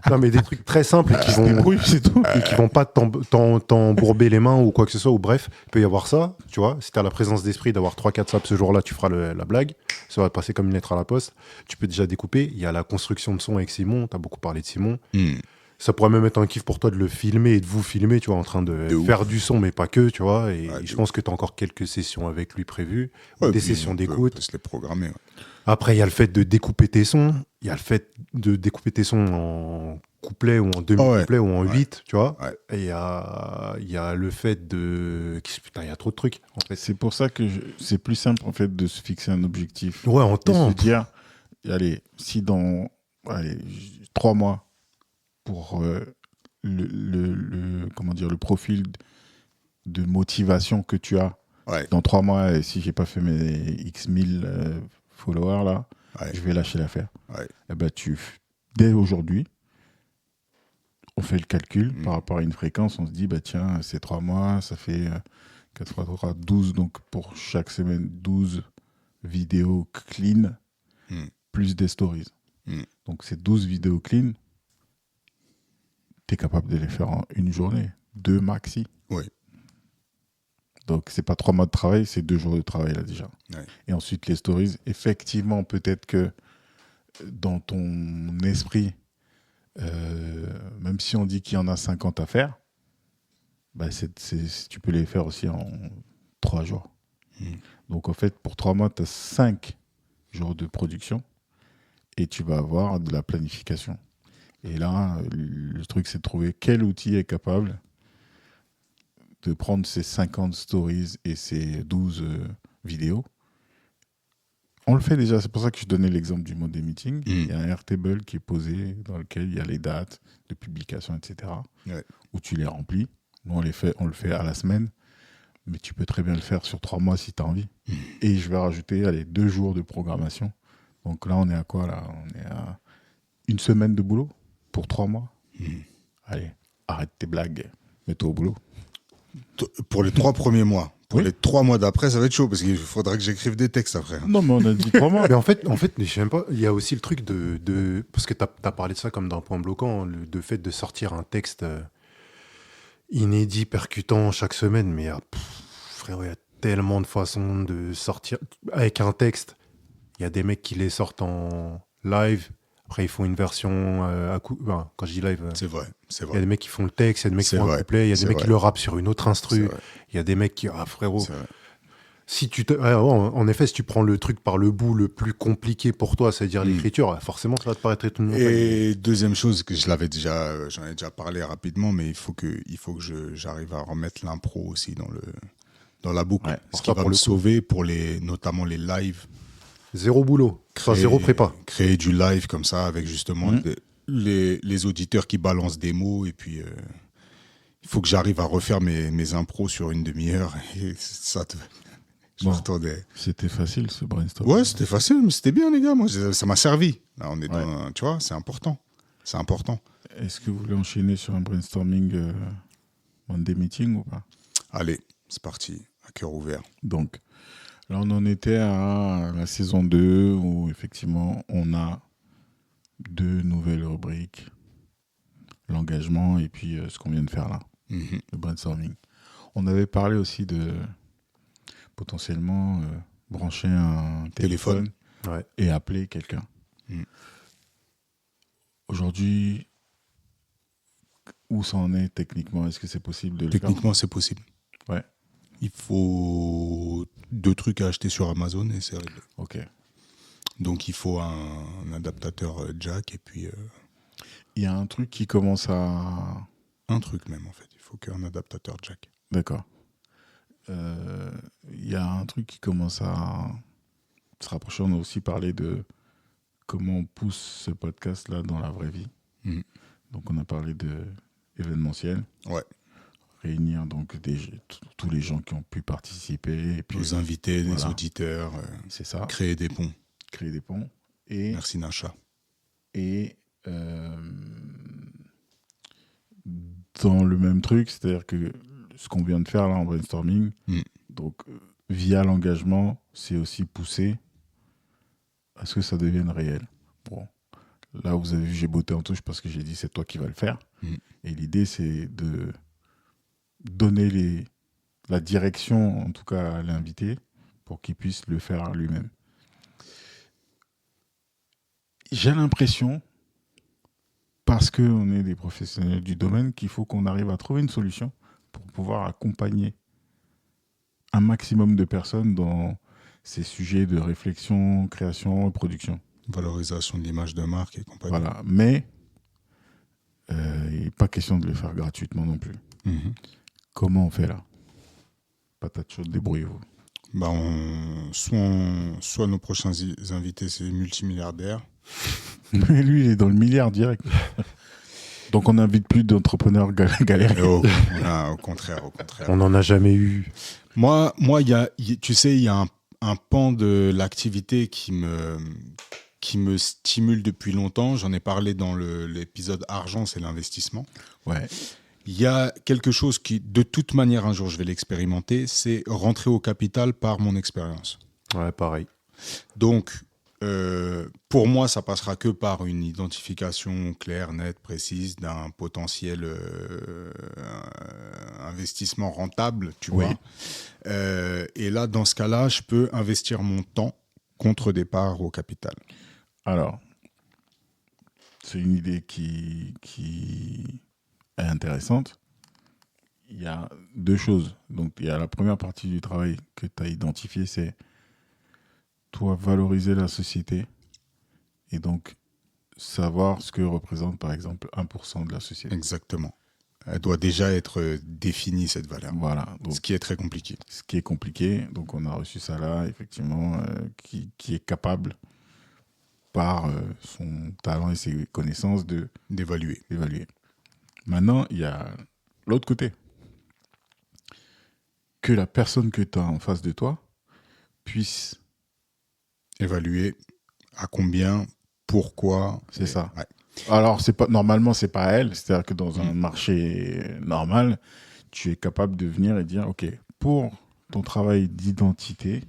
Non, mais des trucs très simples et qui Se vont, débrouille, c'est tout. et qui vont pas t'embourber les mains ou quoi que ce soit, ou bref, il peut y avoir ça, tu vois, si tu as la présence d'esprit d'avoir 3-4 saps ce jour-là, tu feras la blague, ça va te passer comme une lettre à la poste, tu peux déjà découper, il y a la construction de son avec Simon, tu as beaucoup parlé de Simon, ça pourrait même être un kiff pour toi de le filmer et de vous filmer, tu vois, en train de ouf. faire du son, mais pas que, tu vois, et Ouais, de je pense que tu as encore quelques sessions avec lui prévues, Ouais, des puis sessions on peut d'écoute. se les programmer. Ouais. Après, il y a le fait de découper tes sons, il y a le fait de découper tes sons en couplet ou en demi-couplet ou en 8, tu vois. Ouais. Et il y a le fait de... Putain, il y a trop de trucs, en fait. C'est pour ça que c'est plus simple en fait de se fixer un objectif. Ouais, en Et temps. se dire, allez, si dans 3 mois, pour comment dire, le profil de motivation que tu as, Ouais. dans 3 mois, et si j'ai pas fait mes X 1000 followers là, Ouais. je vais lâcher l'affaire. Ouais. Et ben dès aujourd'hui, on fait le calcul par rapport à une fréquence, on se dit, bah tiens, c'est 3 mois, ça fait 4 fois 3, 12, donc pour chaque semaine, 12 vidéos clean, plus des stories. Donc ces 12 vidéos clean, tu es capable de les faire en une journée, 2 maxi. Oui. Donc c'est pas 3 mois de travail, c'est 2 jours de travail là déjà. Ouais. Et ensuite les stories, effectivement, peut-être que dans ton esprit, même si on dit qu'il y en a 50 à faire, bah tu peux les faire aussi en 3 jours. Donc en fait, pour 3 mois, tu as 5 jours de production et tu vas avoir de la planification. Et là, le truc, c'est de trouver quel outil est capable de prendre ces 50 stories et ces 12 vidéos. On le fait déjà, c'est pour ça que je donnais l'exemple du Monday Meeting. Il y a un Airtable qui est posé dans lequel il y a les dates de publication, etc. Ouais. Où tu les remplis. Nous, on le fait à la semaine, mais tu peux très bien le faire sur 3 mois si tu as envie. Et je vais rajouter 2 jours de programmation. Donc là, on est à quoi là? On est à 1 semaine de boulot pour 3 mois. Allez, arrête tes blagues, mets-toi au boulot. Pour les 3 premiers mois. Pour Oui. les 3 mois d'après, ça va être chaud parce qu'il faudra que j'écrive des textes après. Non, mais on a dit 3 mois. Mais en fait, je sais même pas, il y a aussi le truc de parce que tu as parlé de ça comme d'un point bloquant, le fait de sortir un texte inédit, percutant chaque semaine, mais frérot, il y a tellement de façons de sortir. Avec un texte, il y a des mecs qui les sortent en live, après ils font une version quand je dis live, C'est vrai, c'est il y a vrai. des mecs qui font le texte, il y a des mecs qui C'est font un vrai, couplet, il y a des c'est mecs qui vrai. le rappent sur une autre C'est instru, vrai, il y a des mecs qui... Ah frérot, c'est vrai. si en effet, si tu prends le truc par le bout le plus compliqué pour toi, c'est-à-dire l'écriture, forcément, ça va te paraître être une montagne. Et deuxième chose que j'en avais déjà parlé rapidement, mais il faut que j'arrive à remettre l'impro aussi dans la boucle. Ouais. Ce qui Ça, va pour me le coup. sauver pour notamment les lives. Zéro boulot, enfin, zéro prépa. Créer du live comme ça avec justement les auditeurs qui balancent des mots et puis il faut que j'arrive à refaire mes impros sur une demi-heure et ça je Bon. m'attendais. C'était facile ce brainstorm. Ouais, c'était facile, mais c'était bien les gars. Moi, ça m'a servi. Là, on est dans, tu vois, c'est important. C'est important. Est-ce que vous voulez enchaîner sur un brainstorming Monday Meeting ou pas? Allez, c'est parti, à cœur ouvert. Donc, Là, on en était à la saison 2 où effectivement, on a 2 nouvelles rubriques. L'engagement et puis ce qu'on vient de faire là, le brainstorming. On avait parlé aussi de potentiellement brancher un téléphone et appeler quelqu'un. Aujourd'hui, où ça en est techniquement? Est-ce que c'est possible de le faire? Techniquement, c'est possible. Ouais. Il faut 2 trucs à acheter sur Amazon et c'est réglé. Ok. Donc, il faut un adaptateur jack et puis... Il y a un truc qui commence à... Un truc même, en fait. Il faut qu'un adaptateur jack. D'accord. Il y a un truc qui commence à se rapprocher. On a aussi parlé de comment on pousse ce podcast-là dans la vraie vie. Donc, on a parlé de événementiel. Ouais. Réunir donc tous les gens qui ont pu participer. Et puis, les invités, les auditeurs. C'est ça. Créer des ponts. Créer des ponts. Et, merci Nacha. Et dans le même truc, c'est-à-dire que ce qu'on vient de faire là en brainstorming, donc via l'engagement, c'est aussi pousser à ce que ça devienne réel. Bon, là vous avez vu, j'ai botté en touche parce que j'ai dit c'est toi qui vas le faire. Et l'idée c'est de donner la direction, en tout cas à l'invité, pour qu'il puisse le faire lui-même. J'ai l'impression, parce qu'on est des professionnels du domaine, qu'il faut qu'on arrive à trouver une solution pour pouvoir accompagner un maximum de personnes dans ces sujets de réflexion, création et production. Valorisation de l'image de marque et compagnie. Voilà, mais il n'est pas question de le faire gratuitement non plus. Comment on fait là? Patate chaude, débrouillez-vous. Bah soit nos prochains invités, c'est multimilliardaires. Mais lui, il est dans le milliard direct. Donc on n'invite plus d'entrepreneurs galériens. Au contraire. On n'en a jamais eu. Moi, tu sais, il y a un pan de l'activité qui me stimule depuis longtemps. J'en ai parlé dans l'épisode Argent, c'est l'investissement. Ouais. Il y a quelque chose qui, de toute manière, un jour, je vais l'expérimenter, c'est rentrer au capital par mon expérience. Ouais, pareil. Donc, pour moi, ça passera que par une identification claire, nette, précise d'un potentiel investissement rentable, tu vois. Et là, dans ce cas-là, je peux investir mon temps contre des parts au capital. Alors, c'est une idée qui est intéressante. Il y a 2 choses. Donc, il y a la première partie du travail que tu as identifié, c'est toi valoriser la société et donc savoir ce que représente, par exemple, 1% de la société. Exactement. Elle doit déjà être définie, cette valeur. Voilà. Donc, ce qui est très compliqué. Ce qui est compliqué. Donc, on a reçu ça là, effectivement, qui est capable, par son talent et ses connaissances, d'évaluer. Maintenant, il y a l'autre côté. Que la personne que tu as en face de toi puisse évaluer à combien, pourquoi. C'est ça. Ouais. Alors, normalement, c'est pas elle. C'est-à-dire que dans un marché normal, tu es capable de venir et dire, OK, pour ton travail d'identité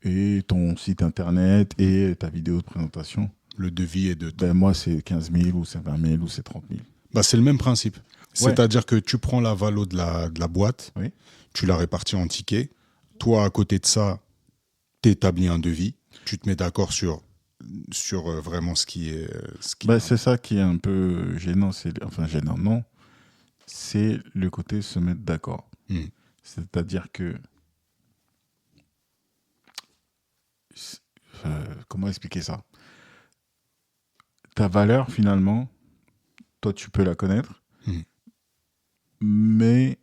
et ton site internet et ta vidéo de présentation, le devis est de... moi, c'est 15 000 ou c'est 20 000 ou c'est 30 000. Bah, c'est le même principe. Ouais. C'est-à-dire que tu prends la valo de la boîte, tu la répartis en tickets. Toi, à côté de ça, tu établis un devis. Tu te mets d'accord sur vraiment ce qui est... c'est ça qui est un peu gênant. Gênant, non. C'est le côté se mettre d'accord. C'est-à-dire que... comment expliquer ça? Ta valeur, finalement, toi, tu peux la connaître. Mais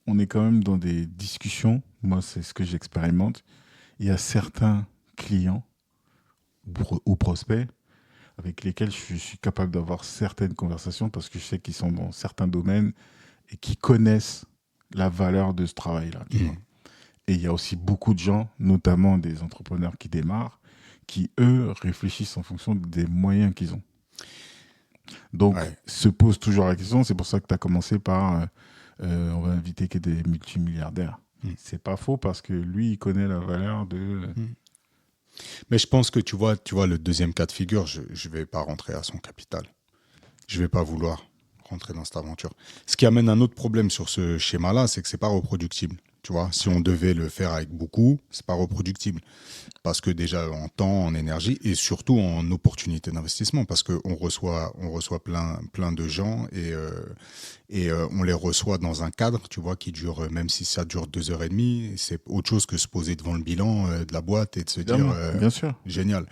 on est quand même dans des discussions. Moi, c'est ce que j'expérimente. Il y a certains clients ou prospects avec lesquels je suis capable d'avoir certaines conversations parce que je sais qu'ils sont dans certains domaines et qui connaissent la valeur de ce travail-là. Et il y a aussi beaucoup de gens, notamment des entrepreneurs qui démarrent, qui, eux, réfléchissent en fonction des moyens qu'ils ont. Donc, se pose toujours la question, c'est pour ça que tu as commencé par on va inviter que des multimilliardaires. C'est pas faux parce que lui, il connaît la valeur de... Mais je pense que tu vois le deuxième cas de figure, je vais pas rentrer à son capital. Je vais pas vouloir rentrer dans cette aventure. Ce qui amène un autre problème sur ce schéma-là, c'est que c'est pas reproductible. Tu vois, si on devait le faire avec beaucoup, c'est pas reproductible. Parce que déjà en temps, en énergie et surtout en opportunités d'investissement. Parce qu'on reçoit plein de gens et on les reçoit dans un cadre, tu vois, qui dure, même si ça dure 2h30, c'est autre chose que se poser devant le bilan de la boîte et de se dire, bien sûr. Génial.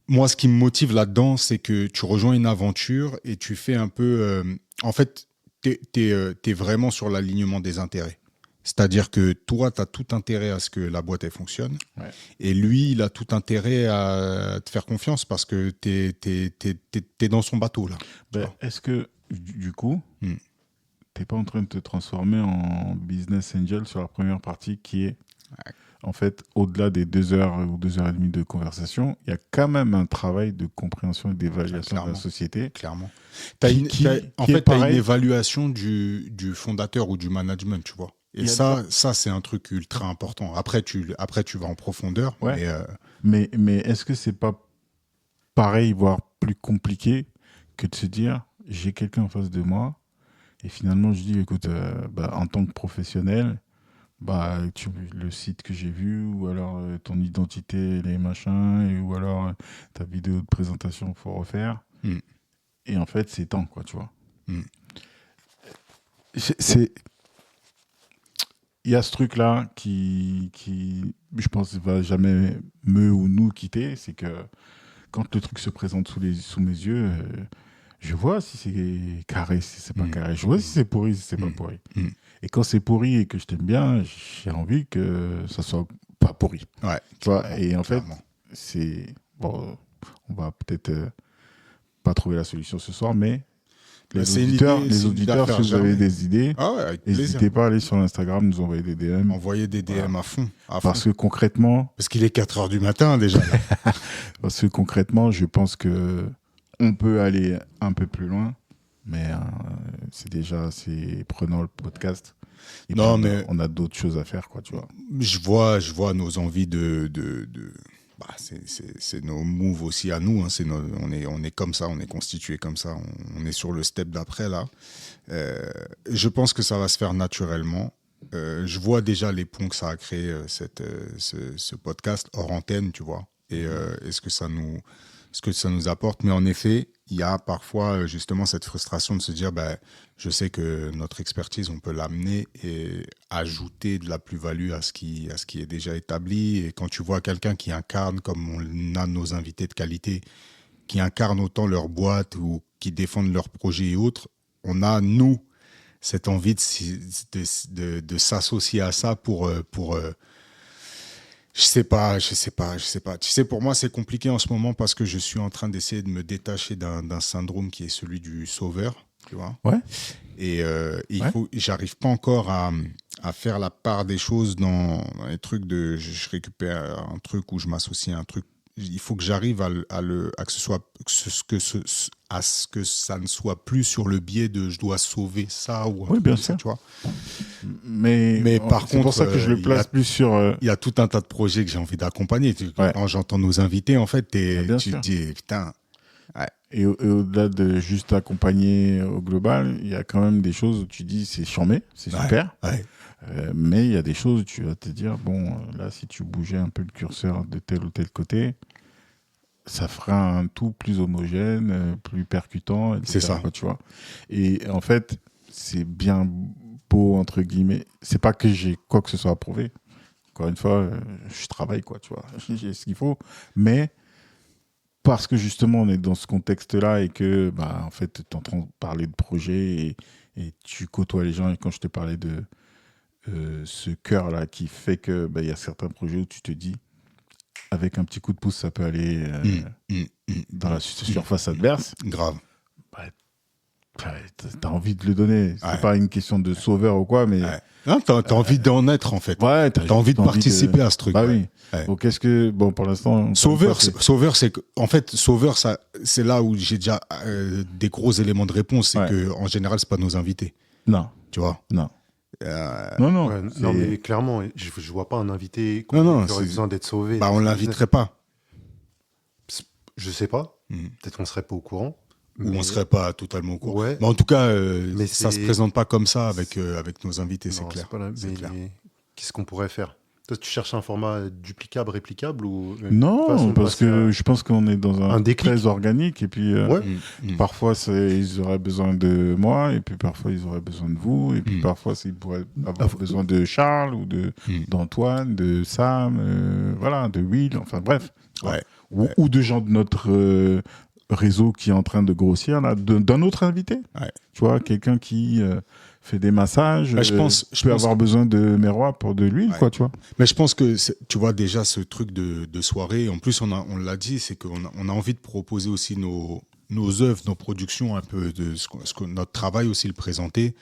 Moi, ce qui me motive là-dedans, c'est que tu rejoins une aventure et tu fais un peu... en fait, t'es vraiment sur l'alignement des intérêts. C'est-à-dire que toi, tu as tout intérêt à ce que la boîte elle fonctionne. Ouais. Et lui, il a tout intérêt à te faire confiance parce que t'es dans son bateau, là. Ben, est-ce que, du coup, t'es pas en train de te transformer en business angel sur la première partie qui est... En fait, au-delà des 2 heures ou 2h30 de conversation, il y a quand même un travail de compréhension et d'évaluation de la société. Clairement. En fait, tu as une évaluation du fondateur ou du management, tu vois. Et ça c'est un truc ultra important. Après, tu vas en profondeur. Ouais. Mais est-ce que c'est pas pareil, voire plus compliqué que de se dire, j'ai quelqu'un en face de moi et finalement, je dis, écoute, en tant que professionnel, le site que j'ai vu, ou alors ton identité, les machins, ou alors ta vidéo de présentation qu'il faut refaire. Et en fait, c'est temps, quoi, tu vois. Il y a ce truc-là qui, je pense, va jamais me ou nous quitter. C'est que quand le truc se présente sous mes yeux, je vois si c'est carré, si c'est pas carré. Je vois si c'est pourri, si c'est pas pourri. Et quand c'est pourri et que je t'aime bien, j'ai envie que ça soit pas pourri. Ouais. Tu vois, et en fait, c'est... Bon, on va peut-être pas trouver la solution ce soir, mais les auditeurs, si vous avez des idées, n'hésitez pas à aller sur l'Instagram, nous envoyer des DM. Envoyer des DM à fond. Parce que concrètement... Parce qu'il est 4h du matin déjà. Là. Parce que concrètement, je pense qu'on peut aller un peu plus loin. Mais c'est prenant le podcast. Et mais on a d'autres choses à faire, quoi, tu vois. Je vois nos envies c'est nos moves aussi à nous. Hein, on est comme ça, on est constitué comme ça. On est sur le step d'après là. Je pense que ça va se faire naturellement. Je vois déjà les ponts que ça a créé ce podcast hors antenne, tu vois. Et ce que ça nous apporte. Mais en effet, il y a parfois justement cette frustration de se dire je sais que notre expertise, on peut l'amener et ajouter de la plus-value à ce qui est déjà établi. Et quand tu vois quelqu'un qui incarne, comme on a nos invités de qualité, qui incarnent autant leur boîte ou qui défendent leurs projets et autres, on a, nous, cette envie de s'associer à ça pour je sais pas. Tu sais, pour moi, c'est compliqué en ce moment parce que je suis en train d'essayer de me détacher d'un syndrome qui est celui du sauveur, tu vois. Ouais. Et j'arrive pas encore à faire la part des choses dans les trucs je récupère un truc ou je m'associe à un truc. Il faut que j'arrive à ce que ça ne soit plus sur le biais de je dois sauver ça ou bien sûr, tu vois. Mais par contre, c'est pour ça que je le place plus sur. Il y a tout un tas de projets que j'ai envie d'accompagner. Quand j'entends nos invités, en fait, tu te dis putain. Ouais. Et au-delà de juste accompagner au global, il y a quand même des choses où tu dis c'est charmé, c'est super. Ouais. Mais il y a des choses où tu vas te dire, là, si tu bougeais un peu le curseur de tel ou tel côté, ça fera un tout plus homogène, plus percutant, etc. C'est ça. Quoi, tu vois. Et en fait, c'est bien beau, entre guillemets. C'est pas que j'ai quoi que ce soit à prouver. Encore une fois, je travaille, quoi, tu vois. J'ai ce qu'il faut. Mais parce que justement, on est dans ce contexte-là et que, en fait, tu es en train de parler de projet et tu côtoies les gens. Et quand je te parlais de ce cœur-là qui fait que y a certains projets où tu te dis, avec un petit coup de pouce, ça peut aller dans la surface adverse. Grave. T'as envie de le donner. C'est pas une question de sauveur ou quoi, mais... Ouais. Non, t'as envie d'en être, en fait. Ouais, t'as envie de participer à ce truc. Oui. Ouais. Donc, qu'est-ce que... pour l'instant... Sauveur, en fait, sauveur, c'est là où j'ai déjà des gros éléments de réponse. C'est que en général, c'est pas nos invités. Non. Tu vois. Non. Non. Ouais, non, mais clairement, je vois pas un invité qui Non, aurait besoin d'être sauvé. Bah, on l'inviterait pas. Je sais pas. Mhm. Peut-être qu'on serait pas au courant. Ou on serait pas totalement au courant. Ouais. Mais en tout cas, Mais ça se c'est- présente pas comme ça avec nos invités, c'est Non, clair. pas là, C'est mais clair. qu'est-ce qu'on pourrait faire? Toi, tu cherches un format duplicable, réplicable ou une façon Non, de parce passer que je pense qu'on est dans un un déclic. très organique. Et puis, Ouais. parfois, ils auraient besoin de moi. Et puis, parfois, ils auraient besoin de vous. Et puis, parfois, ils pourraient avoir besoin de Charles ou d'Antoine, de Sam, voilà, de Will. Enfin, bref. Ouais. Ou de gens de notre réseau qui est en train de grossir, là, d'un autre invité. Ouais. Tu vois, quelqu'un qui fait des massages. Bah, je pense avoir besoin de Meroy pour de l'huile, Ouais. quoi, tu vois. Mais je pense que, tu vois, déjà, ce truc de soirée, en plus, on l'a dit, c'est qu'on a envie de proposer aussi nos œuvres, nos productions, un peu de notre travail aussi, le présenter.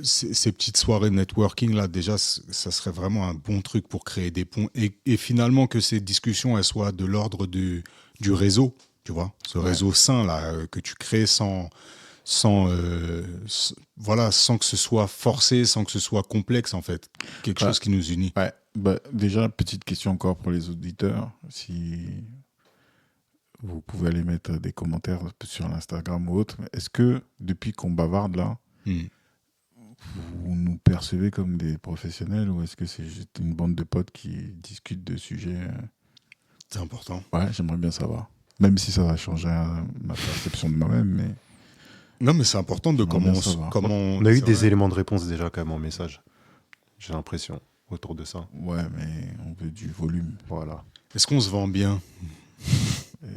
Ces petites soirées de networking, là, déjà, ça serait vraiment un bon truc pour créer des ponts. Et finalement, que ces discussions, elles soient de l'ordre du réseau, tu vois, ce réseau sain, là, que tu crées sans que ce soit forcé, sans que ce soit complexe, en fait. Quelque chose qui nous unit. Ouais, bah, déjà, petite question encore pour les auditeurs. Si vous pouvez aller mettre des commentaires sur l'Instagram ou autre, est-ce que depuis qu'on bavarde là, vous nous percevez comme des professionnels ou est-ce que c'est juste une bande de potes qui discutent de sujets C'est important. Ouais, j'aimerais bien savoir. Même si ça va changer ma perception de moi-même, mais... Non, mais c'est important de comment on a eu des éléments de réponse déjà quand même en message. J'ai l'impression autour de ça. Ouais, mais on veut du volume. Voilà. Est-ce qu'on se vend bien?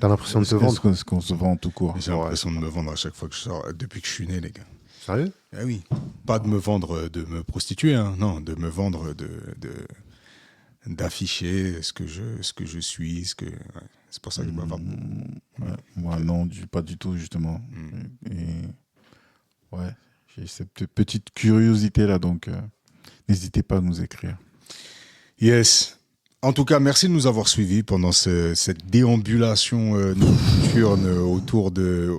T'as l'impression de te vendre? Est-ce qu'on se vend tout court? J'ai l'impression de me vendre à chaque fois que je sors, depuis que je suis né, les gars. Sérieux? Ah oui. Pas de me vendre, de me prostituer, hein. Non, de me vendre, d'afficher ce que je suis, ouais. C'est pour ça que je me vends. Ouais. Moi, non, pas du tout, justement. Et ouais, j'ai cette petite curiosité-là, donc n'hésitez pas à nous écrire. Yes. En tout cas, merci de nous avoir suivis pendant cette déambulation nocturne autour de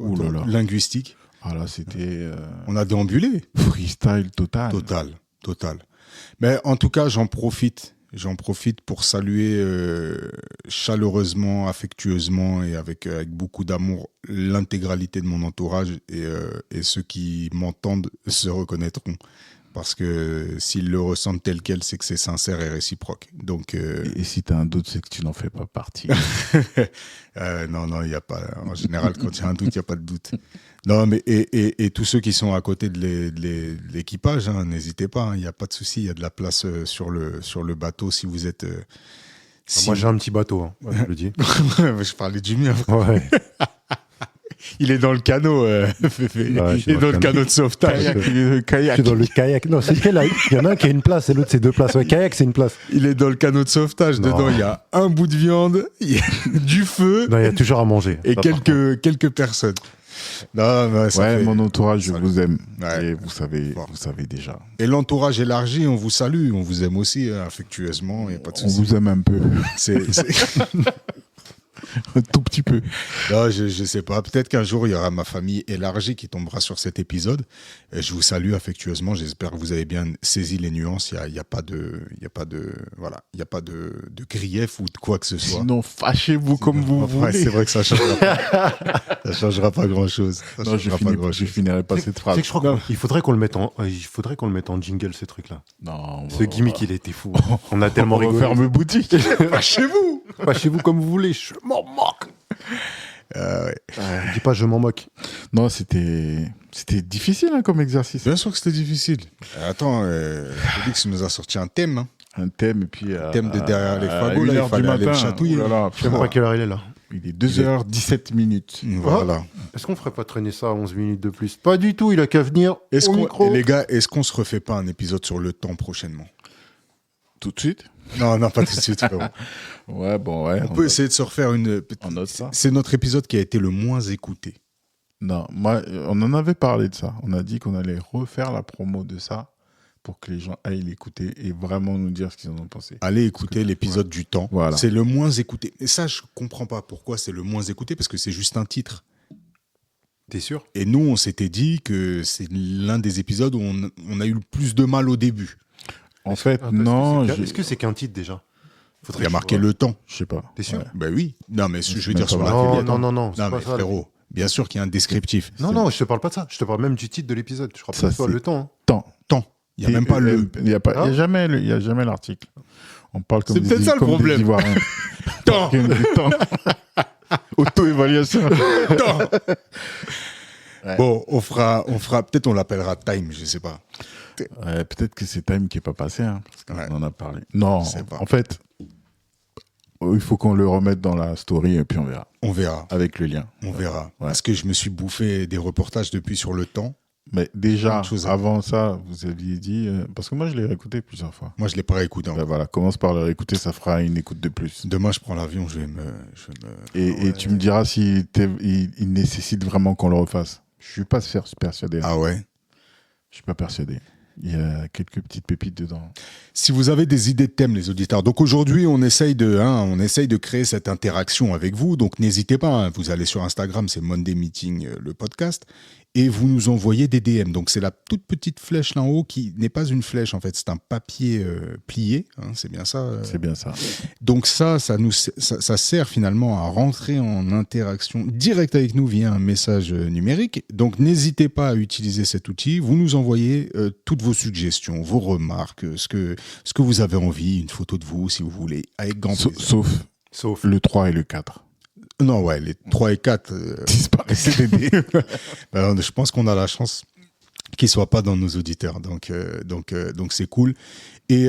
linguistique. Ah là, c'était... On a déambulé. Freestyle total. Total. Mais en tout cas, j'en profite pour saluer chaleureusement, affectueusement et avec beaucoup d'amour l'intégralité de mon entourage et ceux qui m'entendent se reconnaîtront. Parce que s'ils le ressentent tel quel, c'est que c'est sincère et réciproque. Donc, et si tu as un doute, c'est que tu n'en fais pas partie. Non, il n'y a pas. En général, quand il y a un doute, il n'y a pas de doute. Non, mais et tous ceux qui sont à côté de l'équipage, hein, n'hésitez pas, il n'y a pas de souci, il y a de la place sur le bateau si vous êtes. Moi, j'ai un petit bateau, hein, je le dis. Je parlais du mien. Ouais. Il est dans le canot, Féfé. Ouais, il est dans le canot de sauvetage. Je suis dans le kayak. Non, c'est lequel là? Il y en a un qui a une place et l'autre, c'est 2 places. Ouais, kayak, c'est une place. Il est dans le canot de sauvetage. Non. Dedans, il y a un bout de viande, il y a du feu. Non, il y a toujours à manger. Et Ça, quelques personnes. Non, Mon entourage, je vous aime. Ouais. Et vous savez déjà. Et l'entourage élargi, on vous salue, on vous aime aussi affectueusement, il n'y a pas de On souci. vous aime un peu. C'est... Un tout petit peu. Non, je sais pas. Peut-être qu'un jour, il y aura ma famille élargie qui tombera sur cet épisode. Et je vous salue affectueusement. J'espère que vous avez bien saisi les nuances. Il y a pas de grief ou de quoi que ce soit. Sinon, fâchez-vous comme vous Ouais, voulez. c'est vrai que ça changera pas. Ça changera pas grand-chose. Non, je finirai pas cette phrase. C'est que je crois qu'il faudrait qu'on le mette en jingle, ce truc-là. Non, Ce gimmick, il était fou. On a tellement on va rigolé. fermer boutique. Fâchez-vous. Fâchez-vous comme vous voulez. Je m'en moque. Ouais. Dis pas je m'en moque. Non, c'était difficile hein, comme exercice. Bien sûr que c'était difficile. Attends, Félix nous a sorti un thème. Hein. Un thème, et puis... Thème de derrière les fagots, là, il fallait aller le chatouiller. Oh là là, Je sais même pas à quelle heure il est là. il est 2h17 minutes. Voilà. Est-ce qu'on ferait pas traîner ça à 11 minutes de plus? Pas du tout, il a qu'à venir au micro. Les gars, est-ce qu'on se refait pas un épisode sur le temps prochainement? Tout de suite? Non, pas tout de suite, frérot. Ouais, bon, ouais. On peut essayer de se refaire une... On note ça. C'est notre épisode qui a été le moins écouté. Non, moi, on en avait parlé de ça. On a dit qu'on allait refaire la promo de ça pour que les gens aillent l'écouter et vraiment nous dire ce qu'ils en ont pensé. Allez écouter l'épisode du temps. Voilà. C'est le moins écouté. Et ça, je comprends pas pourquoi c'est le moins écouté, parce que c'est juste un titre. T'es sûr? Et nous, on s'était dit que c'est l'un des épisodes où on a eu le plus de mal au début. En fait, Attends, non. Est-ce que c'est qu'un titre déjà? Il y a marqué le temps. Je sais pas. T'es sûr? Ouais. Ben oui. Non, mais je veux même dire pas sur la marqué. télé. Non, Non, c'est pas mais ça. frérot, bien sûr qu'il y a un descriptif. Non, je te parle pas de ça. Je te parle même du titre de l'épisode. Je rappelle Ça, pas c'est- le temps. Temps. Temps. Il n'y a même pas le. Il n'y a, Ah. il y a jamais l'article. On parle comme C'est peut-être ça le comme problème. des Ivoiriens. Temps. Temps. Auto-évaluation. Temps. Ouais. Bon, on fera peut-être on l'appellera Time, je sais pas. Ouais, peut-être que c'est Time qui n'est pas passé, hein, parce qu'on Ouais. en a parlé. Non, Je sais pas. en fait, il faut qu'on le remette dans la story et puis on verra. On verra. Avec le lien. On verra. Ouais. Parce que je me suis bouffé des reportages depuis sur le temps. Mais déjà, Plein de choses à avant ça, vous aviez dit... parce que moi, je l'ai réécouté plusieurs fois. Moi, je l'ai pas réécouté. Ben voilà, commence par le réécouter, ça fera une écoute de plus. Demain, je prends l'avion, je vais me. Et tu me diras si il nécessite vraiment qu'on le refasse. Je suis pas persuadé. Ah ouais. Je suis pas persuadé. Il y a quelques petites pépites dedans. Si vous avez des idées de thèmes, les auditeurs. Donc aujourd'hui, on essaye de créer cette interaction avec vous. Donc n'hésitez pas. Hein, vous allez sur Instagram, c'est Monday Meeting, le podcast, et vous nous envoyez des DM. Donc c'est la toute petite flèche là en haut qui n'est pas une flèche en fait, c'est un papier plié. Hein, c'est bien ça. C'est bien ça. Donc ça sert finalement à rentrer en interaction directe avec nous via un message numérique. Donc n'hésitez pas à utiliser cet outil. Vous nous envoyez toutes vos suggestions, vos remarques, ce que vous avez envie, une photo de vous si vous voulez, avec grand plaisir. Sauf le 3 et le 4. Non, ouais, les 3 et 4 Disparaissent. Alors, je pense qu'on a la chance qu'ils ne soient pas dans nos auditeurs. Donc c'est cool. Et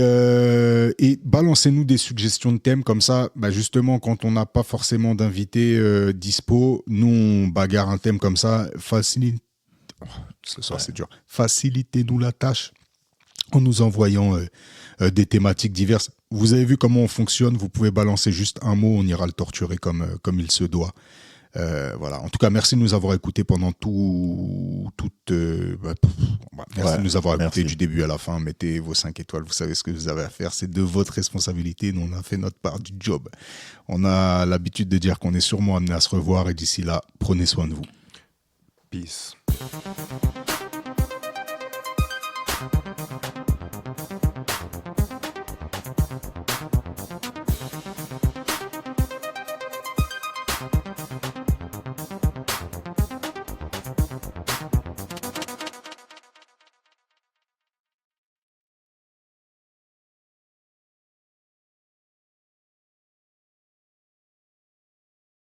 balancez-nous des suggestions de thèmes comme ça. Bah justement, quand on n'a pas forcément d'invités dispo, nous, on bagarre un thème comme ça. Ce soir, c'est dur. Facilitez-nous la tâche en nous envoyant des thématiques diverses. Vous avez vu comment on fonctionne. Vous pouvez balancer juste un mot. On ira le torturer comme il se doit. Voilà. En tout cas, merci de nous avoir écoutés pendant merci de nous avoir écoutés du début à la fin. Mettez vos 5 étoiles. Vous savez ce que vous avez à faire. C'est de votre responsabilité. Nous, on a fait notre part du job. On a l'habitude de dire qu'on est sûrement amené à se revoir. Et d'ici là, prenez soin de vous. Peace.